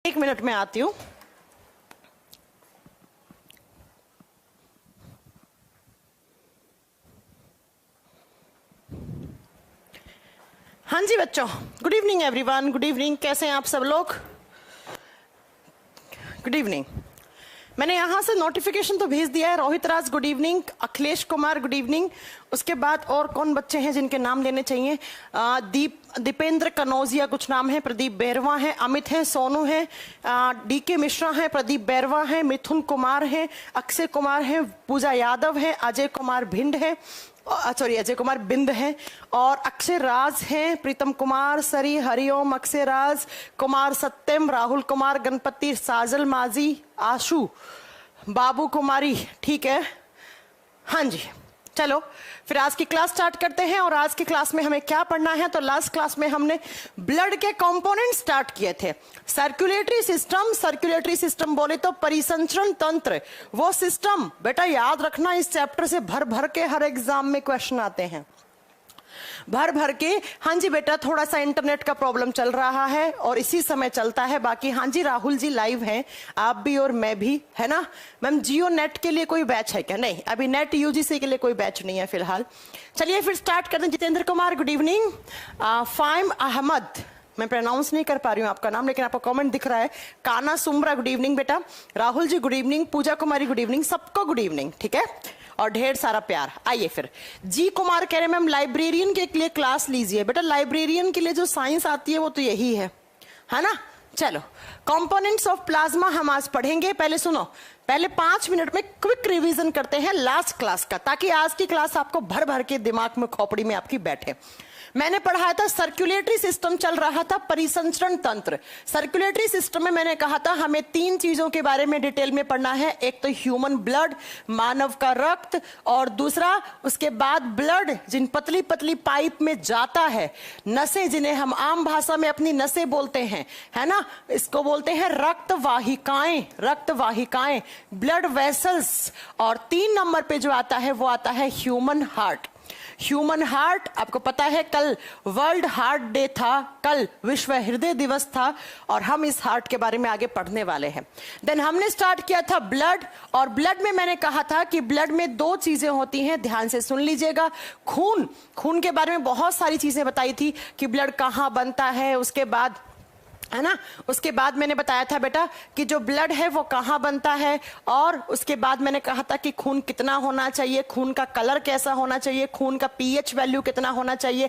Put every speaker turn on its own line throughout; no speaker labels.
एक मिनट में आती हूं। हाँ जी बच्चों, good evening everyone, good evening. कैसे हैं आप सब लोग? Good evening. मैंने यहाँ से नोटिफिकेशन तो भेज दिया है। Rohit Raj good evening, Akhilesh Kumar good evening. उसके बाद और कौन बच्चे हैं जिनके नाम लेने चाहिए? दीपेंद्र कनौजिया कुछ नाम है, प्रदीप बैरवा है, अमित है, सोनू है, डीके मिश्रा है, प्रदीप बैरवा है, मिथुन कुमार है, अक्षय कुमार है, पूजा यादव है, अजय कुमार भिंड है, सॉरी अजय कुमार बिंद है, और अक्षय राज हैं, प्रीतम कुमार, सरी, हरिओम, अक्षय राज, कुमार सत्यम, राहुल कुमार, गणपति, साजल माजी, आशु, बाबू कुमारी। ठीक है, हाँ जी। चलो फिर आज की क्लास स्टार्ट करते हैं। और आज की क्लास में हमें क्या पढ़ना है? तो लास्ट क्लास में हमने ब्लड के कंपोनेंट स्टार्ट किए थे। सर्कुलेटरी सिस्टम बोले तो परिसंचरण तंत्र, वो सिस्टम बेटा याद रखना, इस चैप्टर से भर भर के हर एग्जाम में क्वेश्चन आते हैं, भर भर के। हाँ जी बेटा, थोड़ा सा इंटरनेट का प्रॉब्लम चल रहा है और इसी समय चलता है। बाकी हाँ जी, राहुल जी लाइव हैं, आप भी और मैं भी, है ना। मैम जियो नेट के लिए कोई बैच है क्या? नहीं, अभी नेट यूजीसी के लिए कोई बैच नहीं है फिलहाल। चलिए फिर स्टार्ट करते हैं। Jitendra Kumar good evening. फाइम अहमद, मैं प्रोनाउंस नहीं कर पा रही हूँ आपका नाम, लेकिन आपका कमेंट दिख रहा है। काना सुमरा गुड इवनिंग बेटा। राहुल जी गुड इवनिंग, पूजा कुमारी गुड इवनिंग, सबको गुड इवनिंग। ठीक है, और ढेर सारा प्यार। आइए फिर, जी कुमार कह रहे हैं मैम लाइब्रेरियन के लिए क्लास लीजिए। बेटा लाइब्रेरियन के लिए जो साइंस आती है वो तो यही है ना। चलो, कंपोनेंट्स ऑफ प्लाज्मा हम आज पढ़ेंगे। पहले सुनो, पहले 5 मिनट में क्विक रिवीजन करते हैं लास्ट क्लास का, ताकि आज की क्लास आपको भर भर के दिमाग में, खोपड़ी में आपकी बैठे। मैंने पढ़ाया था सर्कुलेटरी सिस्टम, चल रहा था परिसंचरण तंत्र। सर्कुलेटरी सिस्टम में मैंने कहा था हमें 3 चीजों के बारे में डिटेल में पढ़ना है। एक तो ह्यूमन ब्लड, मानव का रक्त, और दूसरा उसके बाद ब्लड जिन पतली पतली पाइप में जाता है, नसें जिन्हें हम आम भाषा में अपनी नसें बोलते हैं, है ना, इसको बोलते हैं रक्तवाहिकाएं, रक्तवाहिकाएं, ब्लड वेसल्स। और 3 नंबर पे जो आता है वो आता है ह्यूमन हार्ट। ह्यूमन हार्ट, आपको पता है कल वर्ल्ड हार्ट डे था, कल विश्व हृदय दिवस था, और हम इस हार्ट के बारे में आगे पढ़ने वाले हैं। देन हमने स्टार्ट किया था ब्लड, और ब्लड में मैंने कहा था कि ब्लड में 2 चीजें होती हैं, ध्यान से सुन लीजिएगा। खून, खून के बारे में बहुत सारी चीजें बताई थी कि ब्लड कहाँ बनता है, उसके बाद, है ना, उसके बाद मैंने बताया था बेटा कि जो ब्लड है वो कहाँ बनता है, और उसके बाद मैंने कहा था कि खून कितना होना चाहिए, खून का कलर कैसा होना चाहिए, खून का पीएच वैल्यू कितना होना चाहिए,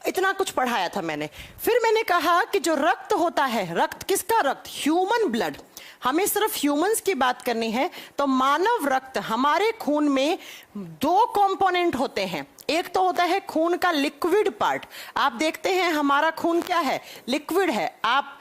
इतना कुछ पढ़ाया था मैंने। फिर मैंने कहा कि जो रक्त होता है, रक्त किसका? रक्त, ह्यूमन ब्लड। हमें सिर्फ ह्यूमंस की बात करनी है तो मानव रक्त, हमारे खून में 2 कंपोनेंट होते हैं। एक तो होता है खून का लिक्विड पार्ट। आप देखते हैं हमारा खून क्या है? लिक्विड है। आप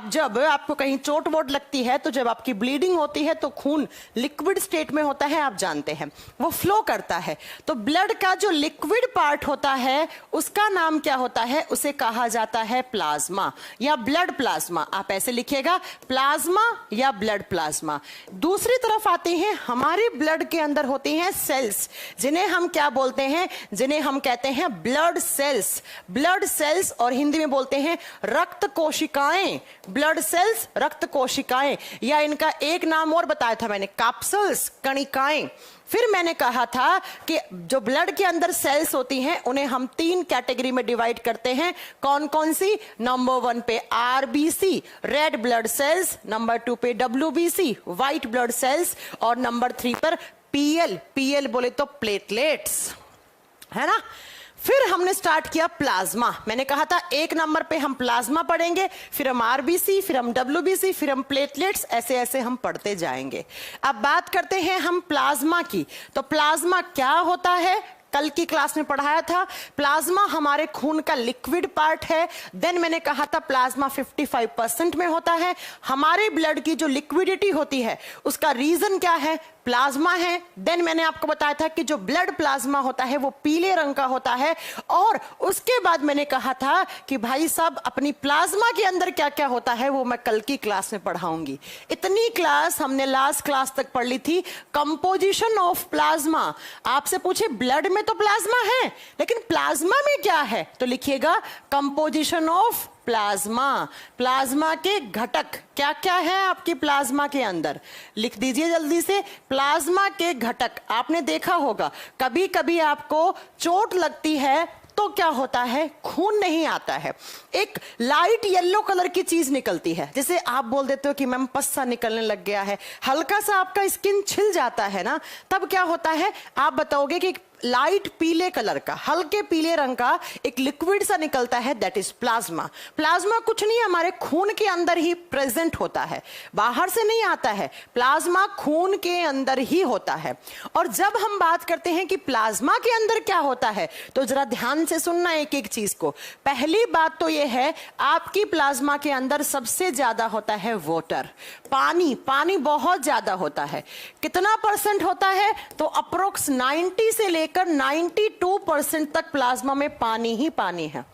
जब आपको कहीं चोट वोट लगती है तो जब आपकी ब्लीडिंग होती है तो खून लिक्विड स्टेट में होता है, आप जानते हैं, वो फ्लो करता है। तो ब्लड का जो लिक्विड पार्ट होता है उसका नाम क्या होता है? उसे कहा जाता है प्लाज्मा या ब्लड प्लाज्मा। आप ऐसे लिखिएगा, प्लाज्मा या ब्लड प्लाज्मा। दूसरी तरफ आते हैं, हमारे ब्लड के अंदर होते हैं सेल्स, जिन्हें हम क्या बोलते हैं? जिन्हें हम कहते हैं ब्लड सेल्स। ब्लड सेल्स, और हिंदी में बोलते हैं रक्त कोशिकाएं। ब्लड सेल्स, रक्त कोशिकाएं, या इनका एक नाम और बताया था मैंने, कैप्सूल्स, कणिकाएं। फिर मैंने कहा था कि जो ब्लड के अंदर सेल्स होती हैं उन्हें हम 3 कैटेगरी में डिवाइड करते हैं। कौन कौन सी? नंबर 1 पे RBC, red blood sales, number 2 पे डब्ल्यूबीसी, व्हाइट ब्लड सेल्स, और नंबर 3 पर पीएल, पीएल बोले तो प्लेटलेट्स, है ना। फिर हमने स्टार्ट किया प्लाज्मा। मैंने कहा था 1 नंबर पे हम प्लाज्मा पढ़ेंगे, फिर हम आरबीसी, फिर हम डब्ल्यूबीसी, फिर हम प्लेटलेट्स, ऐसे ऐसे हम पढ़ते जाएंगे। अब बात करते हैं हम प्लाज्मा की। तो प्लाज्मा क्या होता है? कल की क्लास में पढ़ाया था। प्लाज्मा हमारे खून का लिक्विड पार्ट है। देन मैंने कहा था प्लाज्मा 55% में होता है। हमारे ब्लड की जो लिक्विडिटी होती है उसका रीजन क्या है? प्लाज्मा है। देन मैंने आपको बताया था कि जो ब्लड प्लाज्मा होता है वो पीले रंग का होता है। और उसके बाद मैंने कहा था कि भाई साहब अपनी प्लाज्मा के अंदर क्या क्या होता है वो मैं कल की क्लास में पढ़ाऊंगी। इतनी क्लास हमने लास्ट क्लास तक पढ़ ली थी। कंपोजिशन ऑफ प्लाज्मा, आपसे पूछे ब्लड में तो प्लाज्मा है लेकिन प्लाज्मा में क्या है तो लिखिएगा कंपोजिशन ऑफ प्लाज्मा। प्लाज्मा के घटक क्या क्या है आपकी प्लाज्मा के अंदर, लिख दीजिए जल्दी से। प्लाज्मा के घटक, आपने देखा होगा कभी कभी आपको चोट लगती है तो क्या होता है, खून नहीं आता है, एक लाइट येलो कलर की चीज निकलती है। जैसे आप बोल देते हो कि मैम पस्सा निकलने लग गया है, हल्का सा आपका स्किन छिल जाता है ना, तब क्या होता है, आप बताओगे कि लाइट पीले कलर का, हल्के पीले रंग का एक लिक्विड सा निकलता है, दैट इज प्लाज्मा। प्लाज्मा कुछ नहीं, हमारे खून के अंदर ही प्रेजेंट होता है, बाहर से नहीं आता है, प्लाज्मा खून के अंदर ही होता है। और जब हम बात करते हैं कि प्लाज्मा के अंदर क्या होता है, तो जरा ध्यान से सुनना एक एक चीज को। पहली बात तो यह है, आपकी प्लाज्मा के अंदर सबसे ज्यादा होता है वाटर, पानी। पानी बहुत ज्यादा होता है। कितना परसेंट होता है, तो अप्रोक्स 90 से लेकर 92% तक प्लाज्मा में पानी ही पानी है।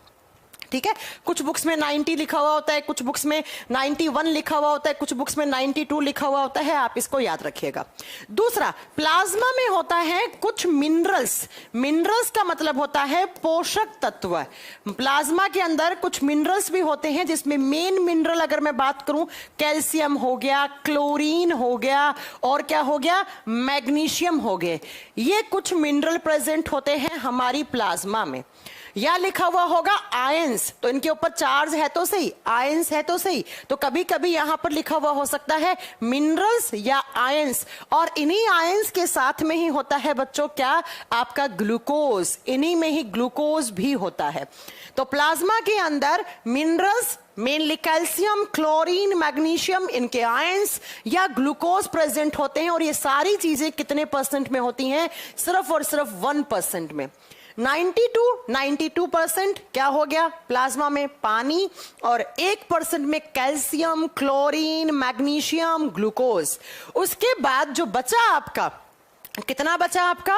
ठीक है, कुछ बुक्स में 90 लिखा हुआ होता है, कुछ बुक्स में 91 लिखा हुआ होता है, कुछ बुक्स में 92 लिखा हुआ होता है, आप इसको याद रखिएगा। दूसरा, प्लाज्मा में होता है कुछ मिनरल्स। मिनरल्स का मतलब होता है पोषक तत्व। प्लाज्मा के अंदर कुछ मिनरल्स भी होते हैं, जिसमें मेन मिनरल अगर मैं बात करूं, कैल्शियम हो गया, क्लोरीन हो गया, और क्या हो गया, मैग्नीशियम हो गए। ये कुछ मिनरल प्रेजेंट होते हैं हमारी प्लाज्मा में। या लिखा हुआ होगा आयंस, तो इनके ऊपर चार्ज है तो सही, आयंस है तो सही, तो कभी कभी यहां पर लिखा हुआ हो सकता है मिनरल्स या आयंस। और इन्हीं आयंस के साथ में ही होता है बच्चों क्या, आपका ग्लूकोज, इन्हीं में ही ग्लूकोज भी होता है। तो प्लाज्मा के अंदर minerals, mainly calcium, chlorine, magnesium, इनके आयंस या ग्लूकोज प्रेजेंट होते हैं। और ये सारी चीजें कितने परसेंट में होती हैं, सिर्फ और सिर्फ 1% में। 92% क्या हो गया, प्लाज्मा में पानी, और 1% में कैल्शियम, क्लोरीन, मैग्नीशियम, ग्लूकोज। उसके बाद जो बचा आपका, कितना बचा आपका,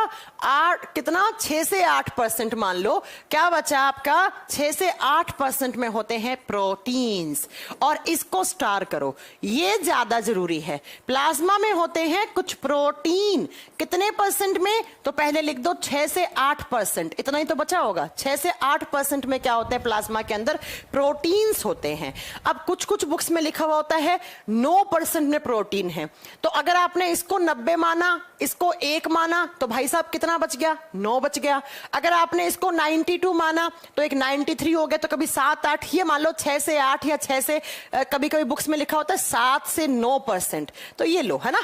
6 से 8% मान लो, क्या बचा आपका, 6 से 8% में होते हैं प्रोटीन्स। और इसको स्टार करो, ये ज्यादा जरूरी है। प्लाज्मा में होते हैं कुछ प्रोटीन, कितने परसेंट में, तो पहले लिख दो 6 से 8%, इतना ही तो बचा होगा। 6 से 8% में क्या होता है, प्लाज्मा के अंदर प्रोटीन्स होते हैं। अब कुछ कुछ बुक्स में लिखा हुआ होता है 9% में प्रोटीन है, तो अगर आपने इसको 90 माना, इसको 1 माना, तो भाई साहब कितना बच गया, 9 बच गया। अगर आपने इसको 92 माना तो एक 93 हो गया, तो कभी 7, 8, ये मान लो 6 से 8 या 6 से, कभी कभी बुक्स में लिखा होता है 7 से 9%, तो ये लो, है ना,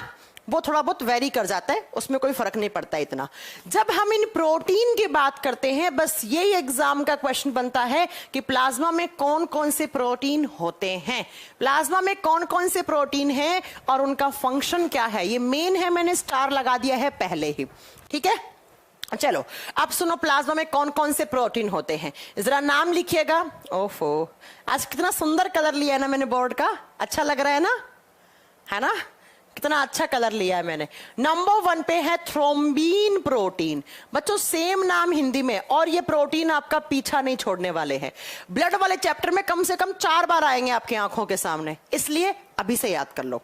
वो थोड़ा बहुत वेरी कर जाता है, उसमें कोई फर्क नहीं पड़ता इतना। जब हम इन प्रोटीन की बात करते हैं, बस यही एग्जाम का क्वेश्चन बनता है कि प्लाज्मा में कौन कौन से प्रोटीन होते हैं, प्लाज्मा में कौन कौन से प्रोटीन हैं और उनका फंक्शन क्या है। ये मेन है, मैंने स्टार लगा दिया है पहले ही। ठीक है, चलो अब सुनो, प्लाज्मा में कौन कौन से प्रोटीन होते हैं, जरा नाम लिखिएगा। ओफो, आज कितना सुंदर कलर लिया है ना मैंने बोर्ड का, अच्छा लग रहा है ना, है ना, कितना अच्छा कलर लिया है मैंने। नंबर 1 पे है थ्रोम्बीन प्रोटीन। बच्चों सेम नाम हिंदी में, और ये प्रोटीन आपका पीछा नहीं छोड़ने वाले हैं। ब्लड वाले चैप्टर में कम से कम 4 बार आएंगे आपकी आंखों के सामने, इसलिए अभी से याद कर लो।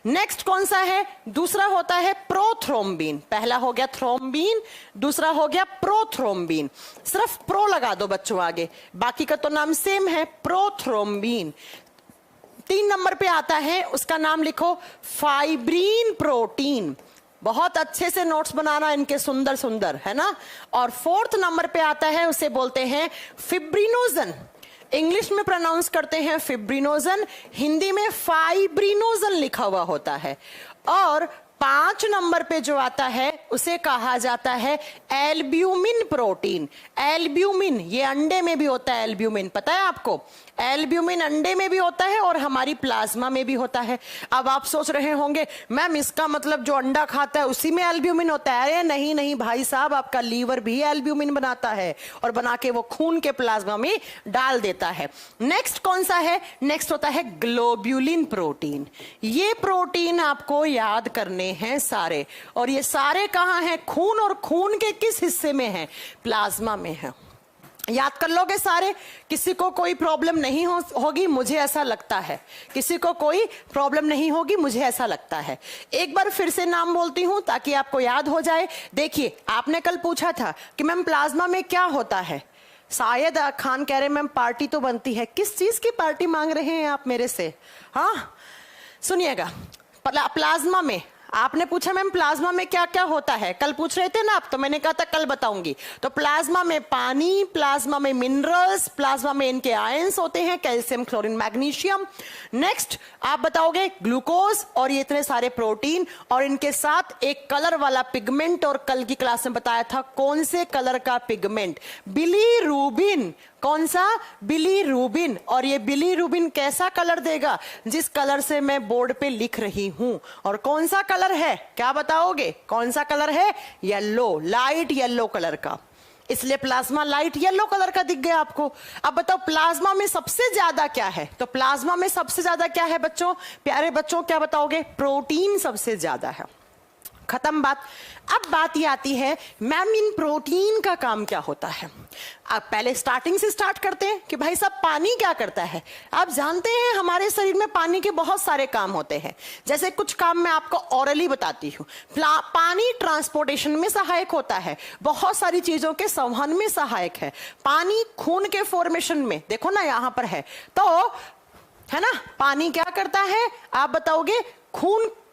नेक्स्ट कौन सा है, दूसरा होता है प्रोथ्रोम्बिन। पहला हो गया थ्रोम्बिन, दूसरा हो गया प्रोथ्रोम्बिन। सिर्फ प्रो लगा दो बच्चों आगे, बाकी का तो नाम सेम है, प्रोथ्रोम्बिन। 3 नंबर पे आता है, उसका नाम लिखो फाइब्रीन प्रोटीन। बहुत अच्छे से नोट्स बनाना इनके, सुंदर सुंदर, है ना। और 4th नंबर पे आता है, उसे बोलते हैं फिब्रिनोजन। इंग्लिश में प्रोनाउंस करते हैं फिब्रिनोजन, हिंदी में फाइब्रिनोजन लिखा हुआ होता है। और 5 नंबर पे जो आता है उसे कहा जाता है एल्ब्यूमिन प्रोटीन। एल्ब्यूमिन, ये अंडे में भी होता है एल्ब्यूमिन, पता है आपको, एल्ब्यूमिन अंडे में भी होता है और हमारी प्लाज्मा में भी होता है। अब आप सोच रहे होंगे मैम इसका मतलब जो अंडा खाता है उसी में एल्ब्यूमिन होता है। अरे नहीं नहीं भाई साहब, आपका लीवर भी एल्ब्यूमिन बनाता है और बना के वो खून के प्लाज्मा में डाल देता है। नेक्स्ट कौन सा है, नेक्स्ट होता है ग्लोब्यूलिन प्रोटीन। ये प्रोटीन आपको याद करने हैं सारे, और ये सारे कहाँ हैं, खून, और खून के किस हिस्से में है, प्लाज्मा में है। याद कर लोगे सारे, किसी को कोई प्रॉब्लम नहीं होगी, मुझे ऐसा लगता है, किसी को कोई प्रॉब्लम नहीं होगी, मुझे ऐसा लगता है। एक बार फिर से नाम बोलती हूं ताकि आपको याद हो जाए। देखिए, आपने कल पूछा था कि मैम प्लाज्मा में क्या होता है, शायद खान कह रहे मैम पार्टी तो बनती है, किस चीज की पार्टी मांग रहे हैं आप मेरे से? हाँ सुनिएगा, प्लाज्मा में आपने पूछा मैम प्लाज्मा में क्या क्या होता है, कल पूछ रहे थे ना आप, तो मैंने कहा था कल बताऊंगी। तो प्लाज्मा में पानी, प्लाज्मा में मिनरल्स, प्लाज्मा में इनके आयंस होते हैं, कैल्शियम, क्लोरीन, मैग्नीशियम। नेक्स्ट आप बताओगे ग्लूकोज और ये इतने सारे प्रोटीन और इनके साथ एक कलर वाला पिगमेंट, और कल की क्लास में बताया था कौन से कलर का पिगमेंट, बिलीरूबिन। कौन सा? बिलीरूबिन। और ये बिलीरूबिन कैसा कलर देगा? जिस कलर से मैं बोर्ड पे लिख रही हूं। और कौन सा कलर है, क्या बताओगे? कौन सा कलर है? येलो, लाइट येलो कलर का। इसलिए प्लाज्मा लाइट येलो कलर का दिख गया आपको। अब बताओ प्लाज्मा में सबसे ज्यादा क्या है? तो प्लाज्मा में सबसे ज्यादा क्या है बच्चों, प्यारे बच्चों, क्या बताओगे? प्रोटीन सबसे ज्यादा है। खत्म बात। अब बात ये आती है मैम इन प्रोटीन का काम क्या होता है। अब पहले स्टार्टिंग से स्टार्ट करते हैं कि भाई साहब पानी क्या करता है। आप जानते हैं हमारे शरीर में पानी के बहुत सारे काम होते हैं। जैसे कुछ काम मैं आपको ऑरली बताती हूँ। पानी ट्रांसपोर्टेशन में सहायक होता है, बहुत सारी चीजों के संवहन में सहायक है। पानी खून के फॉर्मेशन में, देखो ना यहां पर है तो है ना, पानी क्या करता है आप बताओगे?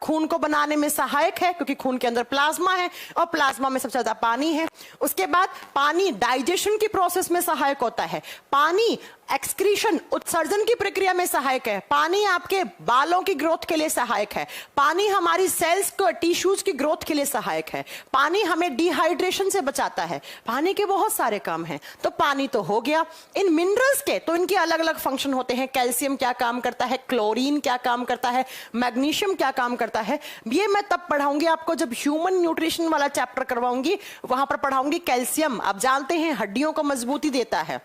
खून को बनाने में सहायक है, क्योंकि खून के अंदर प्लाज्मा है और प्लाज्मा में सबसे ज्यादा पानी है। उसके बाद पानी डाइजेशन की प्रोसेस में सहायक होता है। पानी एक्सक्रीशन, उत्सर्जन की प्रक्रिया में सहायक है। पानी आपके बालों की ग्रोथ के लिए सहायक है। पानी हमारी सेल्स को, टिश्यूज की ग्रोथ के लिए सहायक है। पानी हमें डिहाइड्रेशन से बचाता है। पानी के बहुत सारे काम हैं। तो पानी तो हो गया। इन मिनरल्स के तो इनके अलग अलग फंक्शन होते हैं। कैल्शियम क्या काम करता है, क्लोरीन क्या काम करता है, मैग्नीशियम क्या काम करता है, ये मैं तब पढ़ाऊंगी आपको जब ह्यूमन न्यूट्रिशन वाला चैप्टर करवाऊंगी, वहां पर पढ़ाऊंगी। कैल्शियम आप जानते हैं हड्डियों को मजबूती देता है,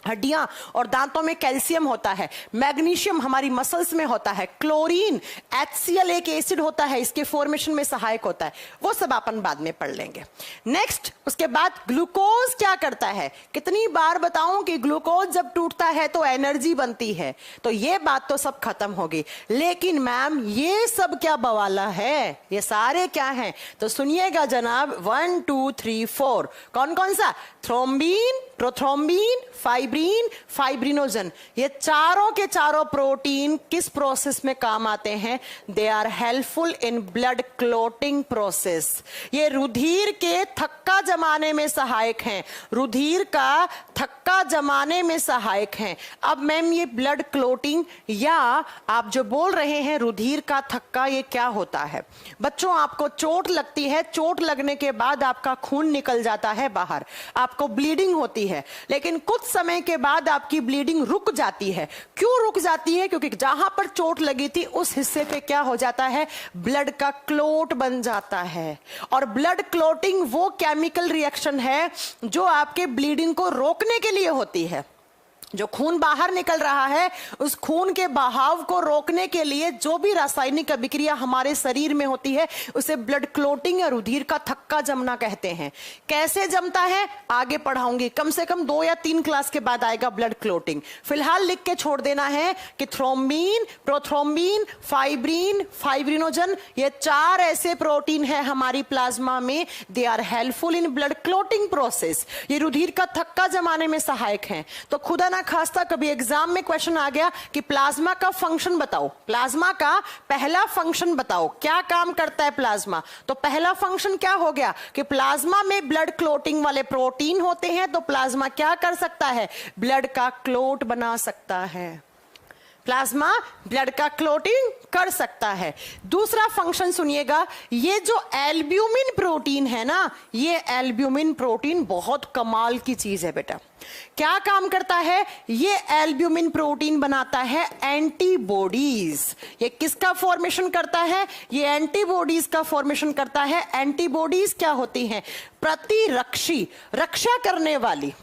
हड्डियां और दांतों में कैल्शियम होता है। मैग्नीशियम हमारी मसल्स में होता है। क्लोरीन HCl एक एसिड होता है, इसके फॉर्मेशन में सहायक होता है। वो सब अपन बाद में पढ़ लेंगे। नेक्स्ट उसके बाद ग्लूकोज क्या करता है। कितनी बार बताऊं कि ग्लूकोज जब टूटता है तो एनर्जी बनती है। तो ये बात तो सब खत्म होगी। लेकिन मैम ये सब क्या बवाला है, ये सारे क्या हैं? तो सुनिएगा जनाब, 1 2 3 4 कौन कौन सा? Thrombin, prothrombin, fibrin, fibrinogen. ये चारों के चारों प्रोटीन किस प्रोसेस में काम आते हैं? They are helpful in blood clotting process. ये रुधिर के थक्का जमाने में सहायक हैं। रुधिर का थक्का जमाने में सहायक हैं। अब मैम ये ब्लड क्लोटिंग या आप जो बोल रहे हैं रुधिर का थक्का, ये क्या होता है? बच्चों आपको चोट लगती है, चोट लगने के बाद आपका खून निकल जाता है बाहर, आपको ब्लीडिंग होती है, लेकिन कुछ समय के बाद आपकी ब्लीडिंग रुक जाती है। क्यों रुक जाती है? क्योंकि जहां पर चोट लगी थी उस हिस्से पे क्या हो जाता है? ब्लड का क्लोट बन जाता है। और ब्लड क्लोटिंग वो केमिकल रिएक्शन है जो आपके ब्लीडिंग को रोकने के लिए होती है। जो खून बाहर निकल रहा है उस खून के बहाव को रोकने के लिए जो भी रासायनिक अभिक्रिया हमारे शरीर में होती है उसे ब्लड क्लोटिंग या रुधिर का थक्का जमना कहते हैं। कैसे जमता है आगे पढ़ाऊंगी, कम से कम 2 या 3 क्लास के बाद आएगा ब्लड क्लोटिंग। फिलहाल लिख के छोड़ देना है कि थ्रोम्बिन, प्रोथ्रोम्बिन, फाइब्रिन, फाइब्रिनोजन, ये 4 ऐसे प्रोटीन है हमारी प्लाज्मा में। They are helpful in blood clotting process. ये रुधिर का थक्का जमाने में सहायक है। तो खुदा खास्ता कभी एग्जाम में क्वेश्चन आ गया कि प्लाज्मा का फंक्शन बताओ, प्लाज्मा का पहला फंक्शन बताओ, क्या काम करता है प्लाज्मा? तो पहला फंक्शन क्या हो गया कि प्लाज्मा में ब्लड क्लोटिंग वाले प्रोटीन होते हैं। तो प्लाज्मा क्या कर सकता है? ब्लड का क्लोट बना सकता है। प्लाज्मा ब्लड का क्लोटिंग कर सकता है। दूसरा फंक्शन सुनिएगा, ये जो एल्ब्यूमिन प्रोटीन है ना, ये एल्ब्यूमिन प्रोटीन बहुत कमाल की चीज है बेटा। क्या काम करता है? ये एल्ब्यूमिन प्रोटीन बनाता है एंटीबॉडीज। ये किसका फॉर्मेशन करता है? ये एंटीबॉडीज का फॉर्मेशन करता है। एंटीबॉडीज क्या होती हैं? प्रतिरक्षी, रक्षा करने वाली,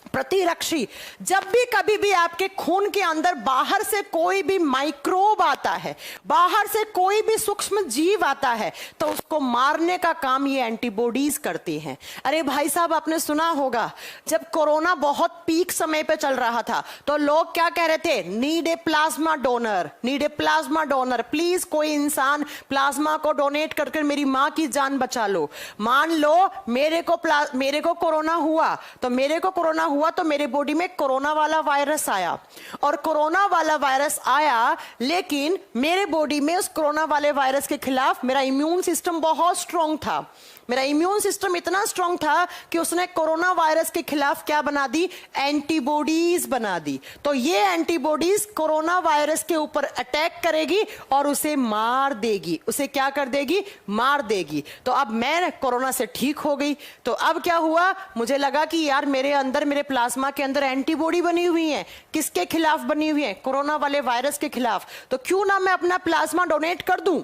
प्रतिरक्षी। जब भी कभी भी आपके खून के अंदर बाहर से कोई भी माइक्रोब आता है, बाहर से कोई भी सूक्ष्म जीव आता है, तो उसको मारने का काम ये एंटीबॉडीज करती हैं। अरे भाई साहब आपने सुना होगा जब कोरोना बहुत पीक समय पे चल रहा था तो लोग क्या कह रहे थे? Need a plasma donor, need a plasma donor, please कोई इंसान प्लाज्मा को डोनेट करके मेरी मां की जान बचा लो। मान लो मेरे को कोरोना हुआ, तो मेरे को कोरोना हुआ हुआ तो मेरे बॉडी में कोरोना वाला वायरस आया, और कोरोना वाला वायरस आया, लेकिन मेरे बॉडी में उस कोरोना वाले वायरस के खिलाफ मेरा इम्यून सिस्टम बहुत स्ट्रांग था। मेरा इम्यून सिस्टम इतना स्ट्रांग था कि उसने कोरोना वायरस के खिलाफ क्या बना दी, एंटीबॉडीज बना दी। तो ये एंटीबॉडीज कोरोना वायरस के ऊपर अटैक करेगी और उसे मार देगी। उसे क्या कर देगी, मार देगी। तो अब मैं कोरोना से ठीक हो गई। तो अब क्या हुआ, मुझे लगा कि यार मेरे अंदर, मेरे प्लाज्मा के अंदर एंटीबॉडी बनी हुई है। किसके खिलाफ बनी हुई है, कोरोना वाले वायरस के खिलाफ। तो क्यों ना मैं अपना प्लाज्मा डोनेट कर दूं,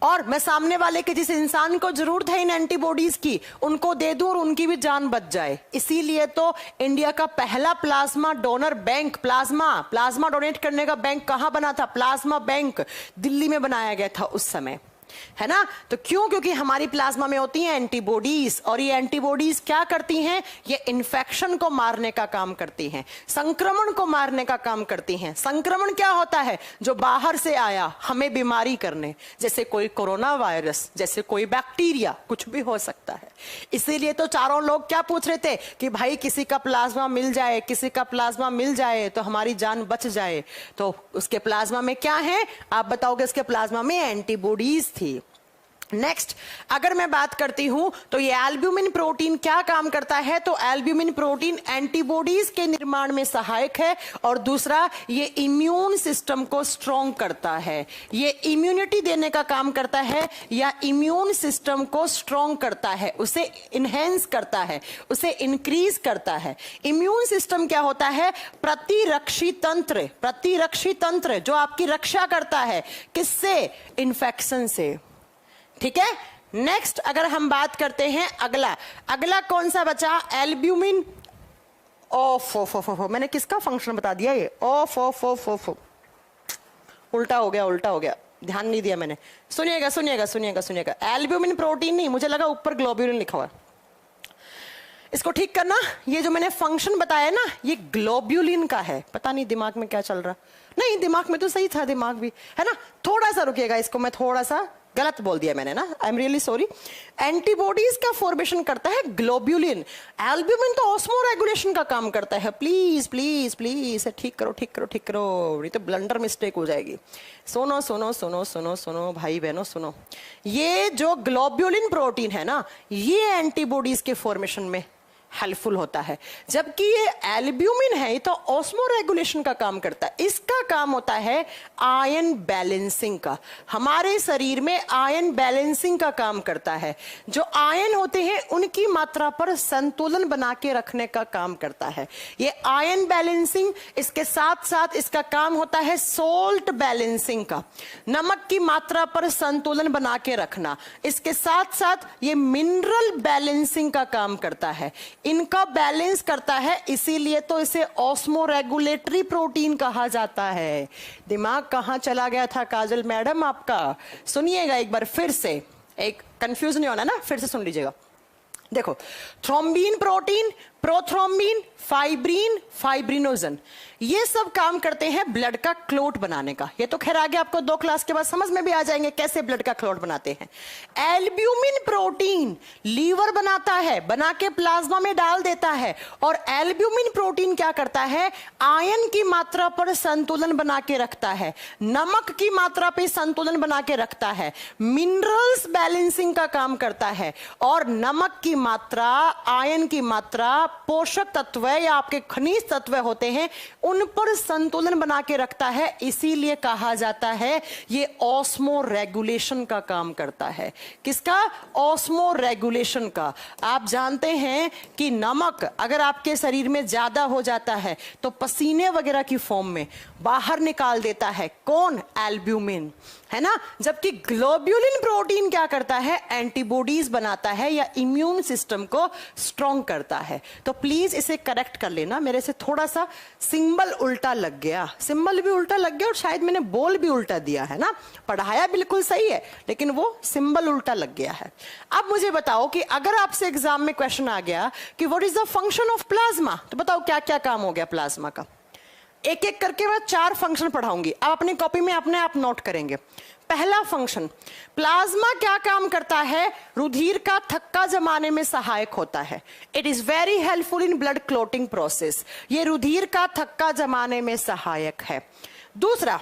और मैं सामने वाले के जिस इंसान को जरूरत है इन एंटीबॉडीज की, उनको दे दूं और उनकी भी जान बच जाए। इसीलिए तो इंडिया का पहला plasma donor bank, plasma donate करने का बैंक कहां बना था, प्लाज्मा बैंक दिल्ली में बनाया गया था उस समय, है ना। तो क्यों, क्योंकि हमारी प्लाज्मा में होती हैं एंटीबॉडीज, और ये एंटीबॉडीज क्या करती हैं, ये इन्फेक्शन को मारने का काम करती हैं, संक्रमण को मारने का काम करती हैं। संक्रमण क्या होता है, जो बाहर से आया हमें बीमारी करने, जैसे कोई कोरोना वायरस, जैसे कोई बैक्टीरिया, कुछ भी हो सकता है। इसीलिए तो चारों लोग क्या पूछ रहे थे कि भाई किसी का प्लाज्मा मिल जाए, किसी का प्लाज्मा मिल जाए तो हमारी जान बच जाए। तो उसके प्लाज्मा में क्या है, आप बताओगे, उसके प्लाज्मा में एंटीबॉडीज थी। नेक्स्ट, अगर मैं बात करती हूं तो ये एल्ब्यूमिन प्रोटीन क्या काम करता है, तो एल्ब्यूमिन प्रोटीन एंटीबॉडीज के निर्माण में सहायक है, और दूसरा ये इम्यून सिस्टम को स्ट्रॉन्ग करता है। ये इम्यूनिटी देने का काम करता है, या इम्यून सिस्टम को स्ट्रॉन्ग करता है, उसे इनहेंस करता है, उसे इंक्रीज करता है। इम्यून सिस्टम क्या होता है, प्रतिरक्षी तंत्र, प्रतिरक्षी तंत्र जो आपकी रक्षा करता है, किससे, इन्फेक्शन से। ठीक है। नेक्स्ट अगर हम बात करते हैं, अगला कौन सा बचा, एल्ब्यूमिन। मैंने किसका फंक्शन बता दिया, ये उल्टा हो गया, ध्यान नहीं दिया मैंने। सुनिएगा, एल्ब्यूमिन प्रोटीन नहीं, मुझे लगा ऊपर ग्लोब्यूलिन लिखा हुआ, इसको ठीक करना। ये जो मैंने फंक्शन बताया ना, ये ग्लोब्यूलिन का है। पता नहीं दिमाग में क्या चल रहा, नहीं दिमाग में तो सही था, दिमाग भी है ना। थोड़ा सा रुकिएगा, इसको मैं थोड़ा सा गलत बोल दिया मैंने ना, I am really sorry. Antibodies का फॉर्मेशन करता है ग्लोब्यूलिन, एल्ब्यूमिन तो ऑस्मो रेगुलेशन का काम करता है। प्लीज प्लीज प्लीज ठीक करो, नहीं तो ब्लंडर मिस्टेक हो जाएगी। सुनो भाई बहनों, सुनो। ये जो ग्लोब्यूलिन प्रोटीन है ना, ये एंटीबॉडीज के फॉर्मेशन में हेल्पफुल होता है, जबकि ये एल्ब्यूमिन है, ये तो ऑस्मो रेगुलेशन का काम करता है। इसका काम होता है आयन बैलेंसिंग का, हमारे शरीर में आयन बैलेंसिंग का काम करता है। जो आयन होते हैं उनकी मात्रा पर संतुलन बना के रखने का काम करता है ये आयन बैलेंसिंग। इसके साथ साथ इसका काम होता है सोल्ट बैलेंसिंग का, नमक की मात्रा पर संतुलन बना के रखना। इसके साथ साथ ये मिनरल बैलेंसिंग का काम करता है, इनका बैलेंस करता है। इसीलिए तो इसे ऑस्मो रेगुलेटरी प्रोटीन कहा जाता है। दिमाग कहां चला गया था काजल मैडम आपका, सुनिएगा एक बार फिर से, एक कंफ्यूज नहीं होना ना, फिर से सुन लीजिएगा। देखो, thrombin protein, prothrombin, fibrin, fibrinogen, ये सब काम करते हैं ब्लड का क्लोट बनाने का। ये तो खैर आगे आपको 2 क्लास के बाद समझ में भी आ जाएंगे कैसे ब्लड का क्लोट बनाते हैं। एल्ब्यूमिन प्रोटीन लीवर बनाता है, बना के प्लाज्मा में डाल देता है। और एल्ब्यूमिन प्रोटीन क्या करता है, आयन की मात्रा पर संतुलन बना के रखता है, नमक की मात्रा पर संतुलन बना के रखता है, मिनरल्स बैलेंसिंग का काम करता है, और नमक की मात्रा, आयन की मात्रा, पोषक तत्व या आपके खनिज तत्व होते हैं उन पर संतुलन बना के रखता है। इसीलिए कहा जाता है ये ऑस्मो रेगुलेशन का काम करता है। किसका, ऑस्मो रेगुलेशन का। आप जानते हैं कि नमक अगर आपके शरीर में ज्यादा हो जाता है तो पसीने वगैरह की फॉर्म में बाहर निकाल देता है, कौन, एल्ब्यूमिन, है ना। जबकि ग्लोब्यूलिन प्रोटीन क्या करता है, एंटीबॉडीज बनाता है या इम्यून सिस्टम को स्ट्रॉन्ग करता है। तो प्लीज इसे करेक्ट कर लेना, मेरे से थोड़ा सा सिंबल उल्टा लग गया, सिंबल भी उल्टा लग गया और शायद मैंने बोल भी उल्टा दिया है ना। पढ़ाया बिल्कुल सही है लेकिन वो सिंबल उल्टा लग गया है। अब मुझे बताओ कि अगर आपसे एग्जाम में क्वेश्चन आ गया कि what is the function of plasma, तो बताओ क्या क्या काम हो गया प्लाज्मा का। एक एक करके मैं 4 फंक्शन पढ़ाऊंगी, अब अपनी कॉपी में अपने आप नोट करेंगे। पहला फंक्शन, प्लाज्मा क्या काम करता है? रुधिर का थक्का जमाने में सहायक होता है। It is very helpful in blood clotting process. ये रुधिर का थक्का जमाने में सहायक है। दूसरा,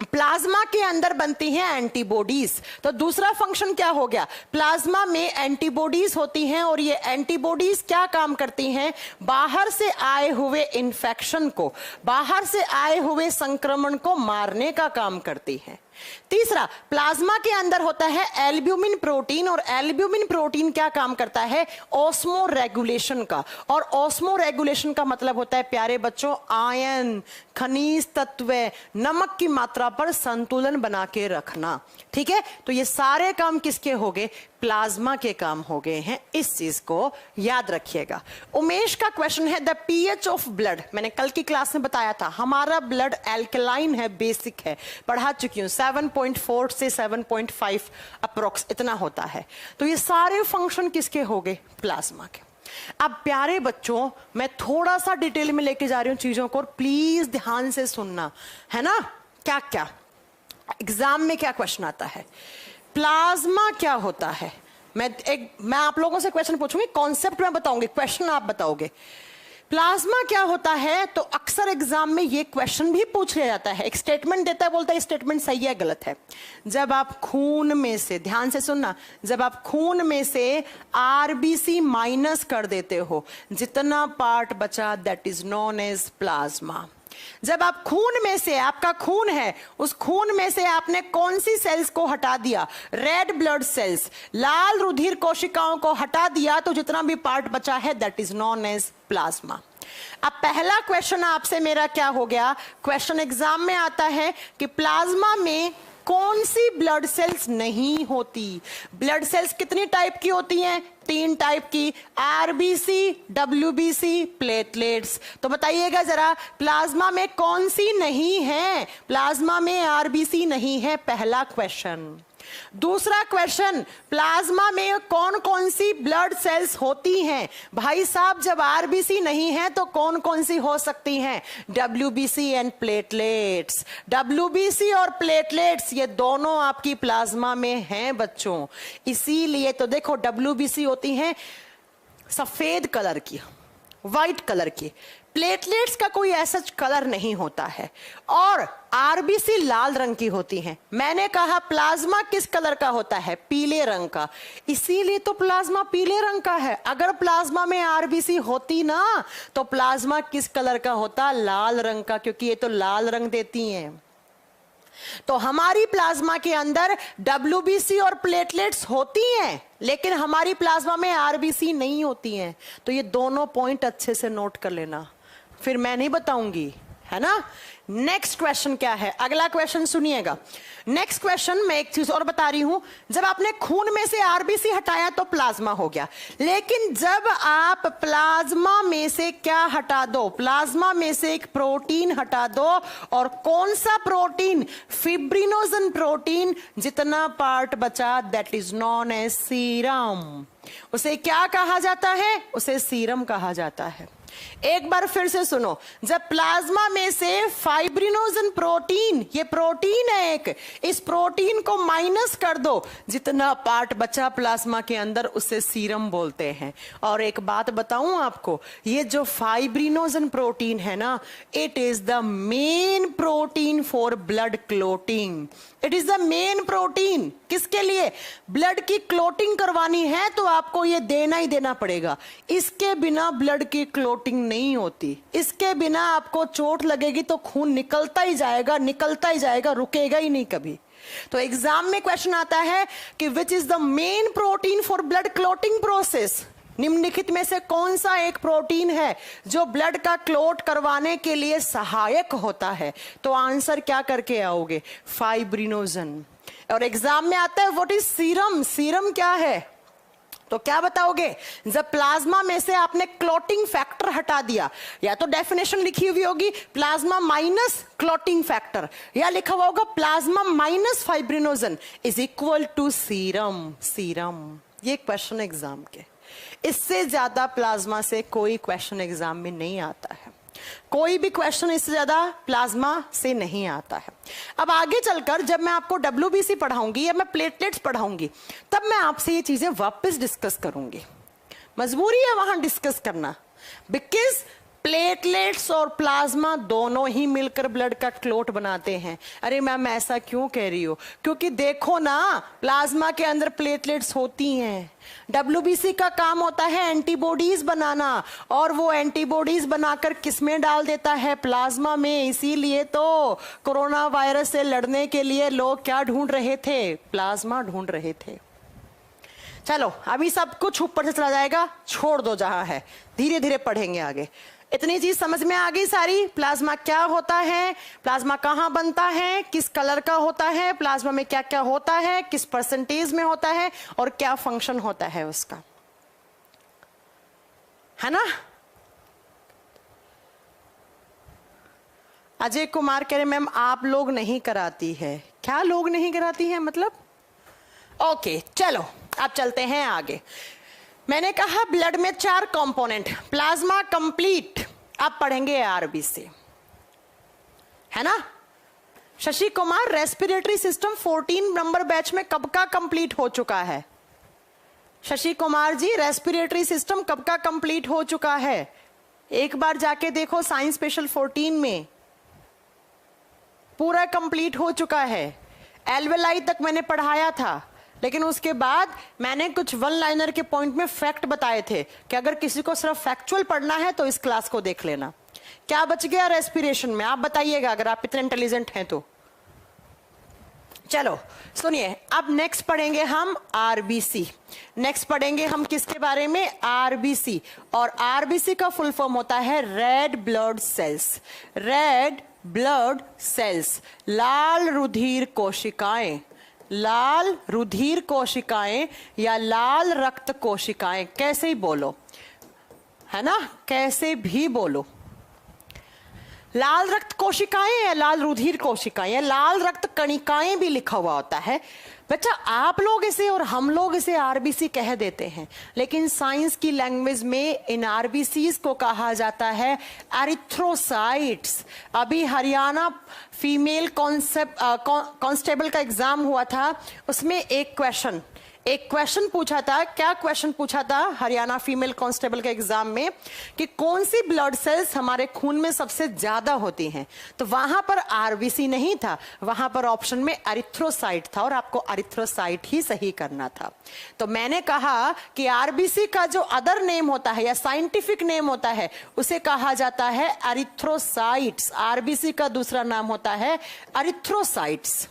प्लाज्मा के अंदर बनती हैं एंटीबॉडीज। तो दूसरा फंक्शन क्या हो गया? प्लाज्मा में एंटीबॉडीज होती हैं और ये एंटीबॉडीज क्या काम करती हैं? बाहर से आए हुए इंफेक्शन को, बाहर से आए हुए संक्रमण को मारने का काम करती हैं। तीसरा, प्लाज्मा के अंदर होता है एल्ब्यूमिन प्रोटीन और एल्ब्यूमिन प्रोटीन क्या काम करता है? ऑस्मो रेगुलेशन का। और ऑस्मो रेगुलेशन का मतलब होता है प्यारे बच्चों आयन, खनिज तत्व, नमक की मात्रा पर संतुलन बना के रखना। ठीक है, तो ये सारे काम किसके हो गए? प्लाज्मा के काम हो गए हैं। इस चीज को याद रखिएगा। उमेश का क्वेश्चन है द पीएच ऑफ ब्लड। मैंने कल की क्लास में बताया था हमारा ब्लड एल्कलाइन है, बेसिक है, पढ़ा चुकी हूं। 7.4 से 7.5 अप्रोक्स इतना होता है। तो ये सारे फंक्शन किसके हो गए? प्लाज्मा के। अब प्यारे बच्चों मैं थोड़ा सा डिटेल में लेके जा रही हूं चीजों को, प्लीज ध्यान से सुनना है ना। क्या क्या एग्जाम में क्या क्वेश्चन आता है? प्लाज्मा क्या होता है? मैं आप लोगों से क्वेश्चन पूछूंगी, कॉन्सेप्ट मैं बताऊंगी, क्वेश्चन आप बताओगे। प्लाज्मा क्या होता है? तो अक्सर एग्जाम में ये क्वेश्चन भी पूछ लिया जाता है। एक स्टेटमेंट देता है, बोलता है स्टेटमेंट सही है गलत है। जब आप खून में से, ध्यान से सुनना, जब आप खून में से आरबीसी माइनस कर देते हो, जितना पार्ट बचा that is known as plasma. जब आप खून में से, आपका खून है, उस खून में से आपने कौन सी सेल्स को हटा दिया? रेड ब्लड सेल्स, लाल रुधिर कोशिकाओं को हटा दिया, तो जितना भी पार्ट बचा है that is known as plasma. अब पहला क्वेश्चन आपसे मेरा क्या हो गया? क्वेश्चन एग्जाम में आता है कि प्लाज्मा में कौन सी ब्लड सेल्स नहीं होती? ब्लड सेल्स कितनी टाइप की होती हैं? 3 टाइप की, आरबीसी, डब्ल्यूबीसी, प्लेटलेट्स। तो बताइएगा जरा प्लाज्मा में कौन सी नहीं है? प्लाज्मा में आरबीसी नहीं है, पहला क्वेश्चन। दूसरा क्वेश्चन, प्लाज्मा में कौन कौन सी ब्लड सेल्स होती हैं? भाई साहब जब आरबीसी नहीं है तो कौन कौन सी हो सकती हैं? WBC and platelets. डब्ल्यूबीसी और प्लेटलेट्स ये दोनों आपकी प्लाज्मा में हैं बच्चों। इसीलिए तो देखो डब्ल्यूबीसी होती हैं सफेद कलर की, व्हाइट कलर की। प्लेटलेट्स का कोई ऐसा कलर नहीं होता है और आरबीसी लाल रंग की होती हैं। मैंने कहा प्लाज्मा किस कलर का होता है? पीले रंग का। इसीलिए तो प्लाज्मा पीले रंग का है। अगर प्लाज्मा में आरबीसी होती ना तो प्लाज्मा किस कलर का होता? लाल रंग का, क्योंकि ये तो लाल रंग देती हैं। तो हमारी प्लाज्मा के अंदर डब्ल्यूबीसी और प्लेटलेट्स होती हैं, लेकिन हमारी प्लाज्मा में आरबीसी नहीं होती हैं। तो ये दोनों पॉइंट अच्छे से नोट कर लेना, फिर मैं नहीं बताऊंगी, है ना। नेक्स्ट क्वेश्चन क्या है? अगला क्वेश्चन सुनिएगा। नेक्स्ट क्वेश्चन मैं एक चीज और बता रही हूं, जब आपने खून में से आरबीसी हटाया तो प्लाज्मा हो गया, लेकिन जब आप प्लाज्मा में से क्या हटा दो? प्लाज्मा में से एक प्रोटीन हटा दो, और कौन सा प्रोटीन? Fibrinogen protein. जितना पार्ट बचा that is known as serum. उसे क्या कहा जाता है? उसे सीरम कहा जाता है। एक बार फिर से सुनो, जब प्लाज्मा में से फाइब्रिनोजन प्रोटीन, ये प्रोटीन है एक, इस प्रोटीन को माइनस कर दो, जितना पार्ट बचा प्लाज्मा के अंदर उसे सीरम बोलते हैं। और एक बात बताऊं आपको, ये जो फाइब्रिनोजन प्रोटीन है ना, it is the main protein for blood clotting. It is the main protein. किसके लिए? ब्लड की क्लोटिंग करवानी है तो आपको ये देना ही देना पड़ेगा। इसके बिना ब्लड की क्लोटिंग नहीं होती। इसके बिना आपको चोट लगेगी तो खून निकलता ही जाएगा, निकलता ही जाएगा, रुकेगा ही नहीं कभी। तो एग्जाम में क्वेश्चन आता है कि which is the main protein for blood clotting process? निम्नलिखित में से कौन सा एक प्रोटीन है जो ब्लड का क्लोट करवाने के लिए सहायक होता है? तो आंसर क्या करके आओगे? फाइब्रिनोजन। और एग्जाम में आता है व्हाट इज सीरम? सीरम क्या है? तो क्या बताओगे? जब प्लाज्मा में से आपने क्लोटिंग फैक्टर हटा दिया, या तो डेफिनेशन लिखी हुई होगी प्लाज्मा माइनस क्लोटिंग फैक्टर, या लिखा हुआ होगा plasma minus fibrinogen is equal to serum. Serum, ये क्वेश्चन एग्जाम के, इससे ज्यादा प्लाज्मा से कोई क्वेश्चन एग्जाम में नहीं आता है। कोई भी क्वेश्चन इससे ज्यादा प्लाज्मा से नहीं आता है। अब आगे चलकर जब मैं आपको WBC पढ़ाऊंगी या मैं प्लेटलेट्स पढ़ाऊंगी, तब मैं आपसे ये चीजें वापस डिस्कस करूंगी। मजबूरी है वहां डिस्कस करना, बिकॉज प्लेटलेट्स और प्लाज्मा दोनों ही मिलकर ब्लड का क्लोट बनाते हैं। अरे मैम ऐसा क्यों कह रही हो? क्योंकि देखो ना, प्लाज्मा के अंदर प्लेटलेट्स होती हैं। WBC का काम होता है एंटीबॉडीज बनाना, और वो एंटीबॉडीज बनाकर किसमें डाल देता है? प्लाज्मा में। इसीलिए तो कोरोना वायरस से लड़ने के लिए लोग क्या ढूंढ रहे थे? प्लाज्मा ढूंढ रहे थे। चलो अभी सब कुछ ऊपर से चला जाएगा, छोड़ दो जहां है, धीरे धीरे पढ़ेंगे आगे। इतनी चीज समझ में आ गई सारी? प्लाज्मा क्या होता है, प्लाज्मा कहां बनता है, किस कलर का होता है, प्लाज्मा में क्या क्या होता है, किस परसेंटेज में होता है, और क्या फंक्शन होता है उसका, है ना? अजय कुमार कह रहे मैम आप लोग नहीं कराती है। क्या लोग नहीं कराती है मतलब? ओके चलो अब चलते हैं आगे। मैंने कहा ब्लड में 4 कंपोनेंट, प्लाज्मा कंप्लीट। अब पढ़ेंगे आरबीसी, है ना? Shashi Kumar respiratory system 14 number batch में कब का कंप्लीट हो चुका है? शशि कुमार जी रेस्पिरेटरी सिस्टम कब का कंप्लीट हो चुका है? एक बार जाके देखो साइंस स्पेशल 14 में पूरा कंप्लीट हो चुका है। एल्वेलाई तक मैंने पढ़ाया था, लेकिन उसके बाद मैंने कुछ वन लाइनर के पॉइंट में फैक्ट बताए थे कि अगर किसी को सिर्फ फैक्चुअल पढ़ना है तो इस क्लास को देख लेना। क्या बच गया रेस्पिरेशन में? आप बताइएगा अगर आप इतने इंटेलिजेंट हैं तो। चलो सुनिए, अब नेक्स्ट पढ़ेंगे हम आरबीसी। नेक्स्ट पढ़ेंगे हम किसके बारे में? आरबीसी। और आरबीसी का फुल फॉर्म होता है red blood cells. Red blood cells, लाल रुधिर कोशिकाएं। लाल रुधिर कोशिकाएं या लाल रक्त कोशिकाएं, कैसे ही बोलो, है ना? कैसे भी बोलो, लाल रक्त कोशिकाएं या लाल रुधिर कोशिकाएं या लाल रक्त कणिकाएं भी लिखा हुआ होता है। बच्चा आप लोग इसे और हम लोग इसे आरबीसी कह देते हैं, लेकिन साइंस की लैंग्वेज में इन आरबीसीज को कहा जाता है एरिथ्रोसाइट्स। अभी हरियाणा फीमेल कांस्टेबल का एग्जाम हुआ था, उसमें एक क्वेश्चन पूछा था। क्या क्वेश्चन पूछा था हरियाणा फीमेल कांस्टेबल के एग्जाम में? कि कौन सी ब्लड सेल्स हमारे खून में सबसे ज्यादा होती हैं? तो वहां पर आरबीसी नहीं था, वहां पर ऑप्शन में एरिथ्रोसाइट था, और आपको एरिथ्रोसाइट ही सही करना था। तो मैंने कहा कि आरबीसी का जो अदर नेम होता है या साइंटिफिक नेम होता है उसे कहा जाता है एरिथ्रोसाइट्स। आरबीसी का दूसरा नाम होता है एरिथ्रोसाइट्स।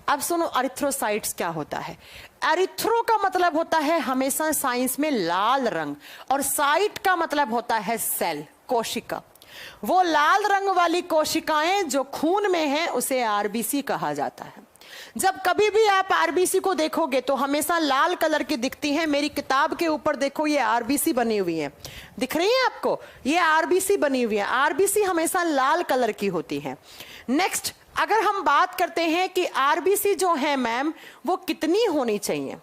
अब सुनो एरिथ्रोसाइट्स क्या होता है। एरिथ्रो का मतलब होता है हमेशा साइंस में लाल रंग, और साइट का मतलब होता है सेल, कोशिका। वो लाल रंग वाली कोशिकाएं जो खून में है उसे आरबीसी कहा जाता है। जब कभी भी आप आरबीसी को देखोगे तो हमेशा लाल कलर की दिखती हैं। मेरी किताब के ऊपर देखो, ये आरबीसी बनी हुई है, दिख रही है आपको? ये आरबीसी बनी हुई है। आरबीसी हमेशा लाल कलर की होती है। नेक्स्ट, अगर हम बात करते हैं कि आरबीसी जो है मैम वो कितनी होनी चाहिए,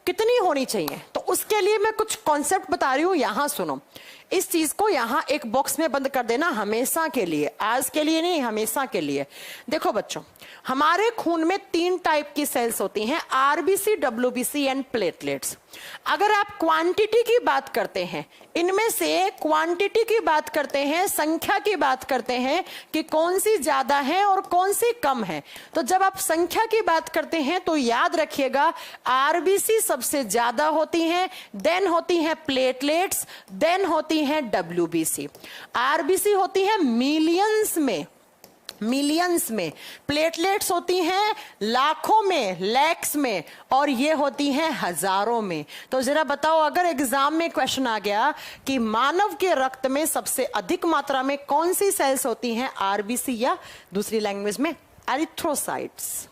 कितनी होनी चाहिए, तो उसके लिए मैं कुछ कॉन्सेप्ट बता रही हूं, यहां सुनो। इस चीज को यहां एक बॉक्स में बंद कर देना हमेशा के लिए, आज के लिए नहीं, हमेशा के लिए। देखो बच्चों, हमारे खून में 3 टाइप की सेल्स होती हैं, आरबीसी, डब्ल्यूबीसी एंड प्लेटलेट्स। अगर आप क्वांटिटी की बात करते हैं, इनमें से क्वांटिटी की बात करते हैं, संख्या की बात करते हैं कि कौन सी ज्यादा है और कौन सी कम है, तो जब आप संख्या की बात करते हैं तो याद रखिएगा आरबीसी सबसे ज्यादा होती हैं, देन होती हैं प्लेटलेट्स, देन होती हैं डब्ल्यूबीसी। आरबीसी होती है मिलियंस में, प्लेटलेट्स होती हैं लाखों में, लैक्स में, और ये होती हैं हजारों में। तो जरा बताओ, अगर एग्जाम में क्वेश्चन आ गया कि मानव के रक्त में सबसे अधिक मात्रा में कौन सी सेल्स होती हैं, आरबीसी या दूसरी लैंग्वेज में एरिथ्रोसाइट्स।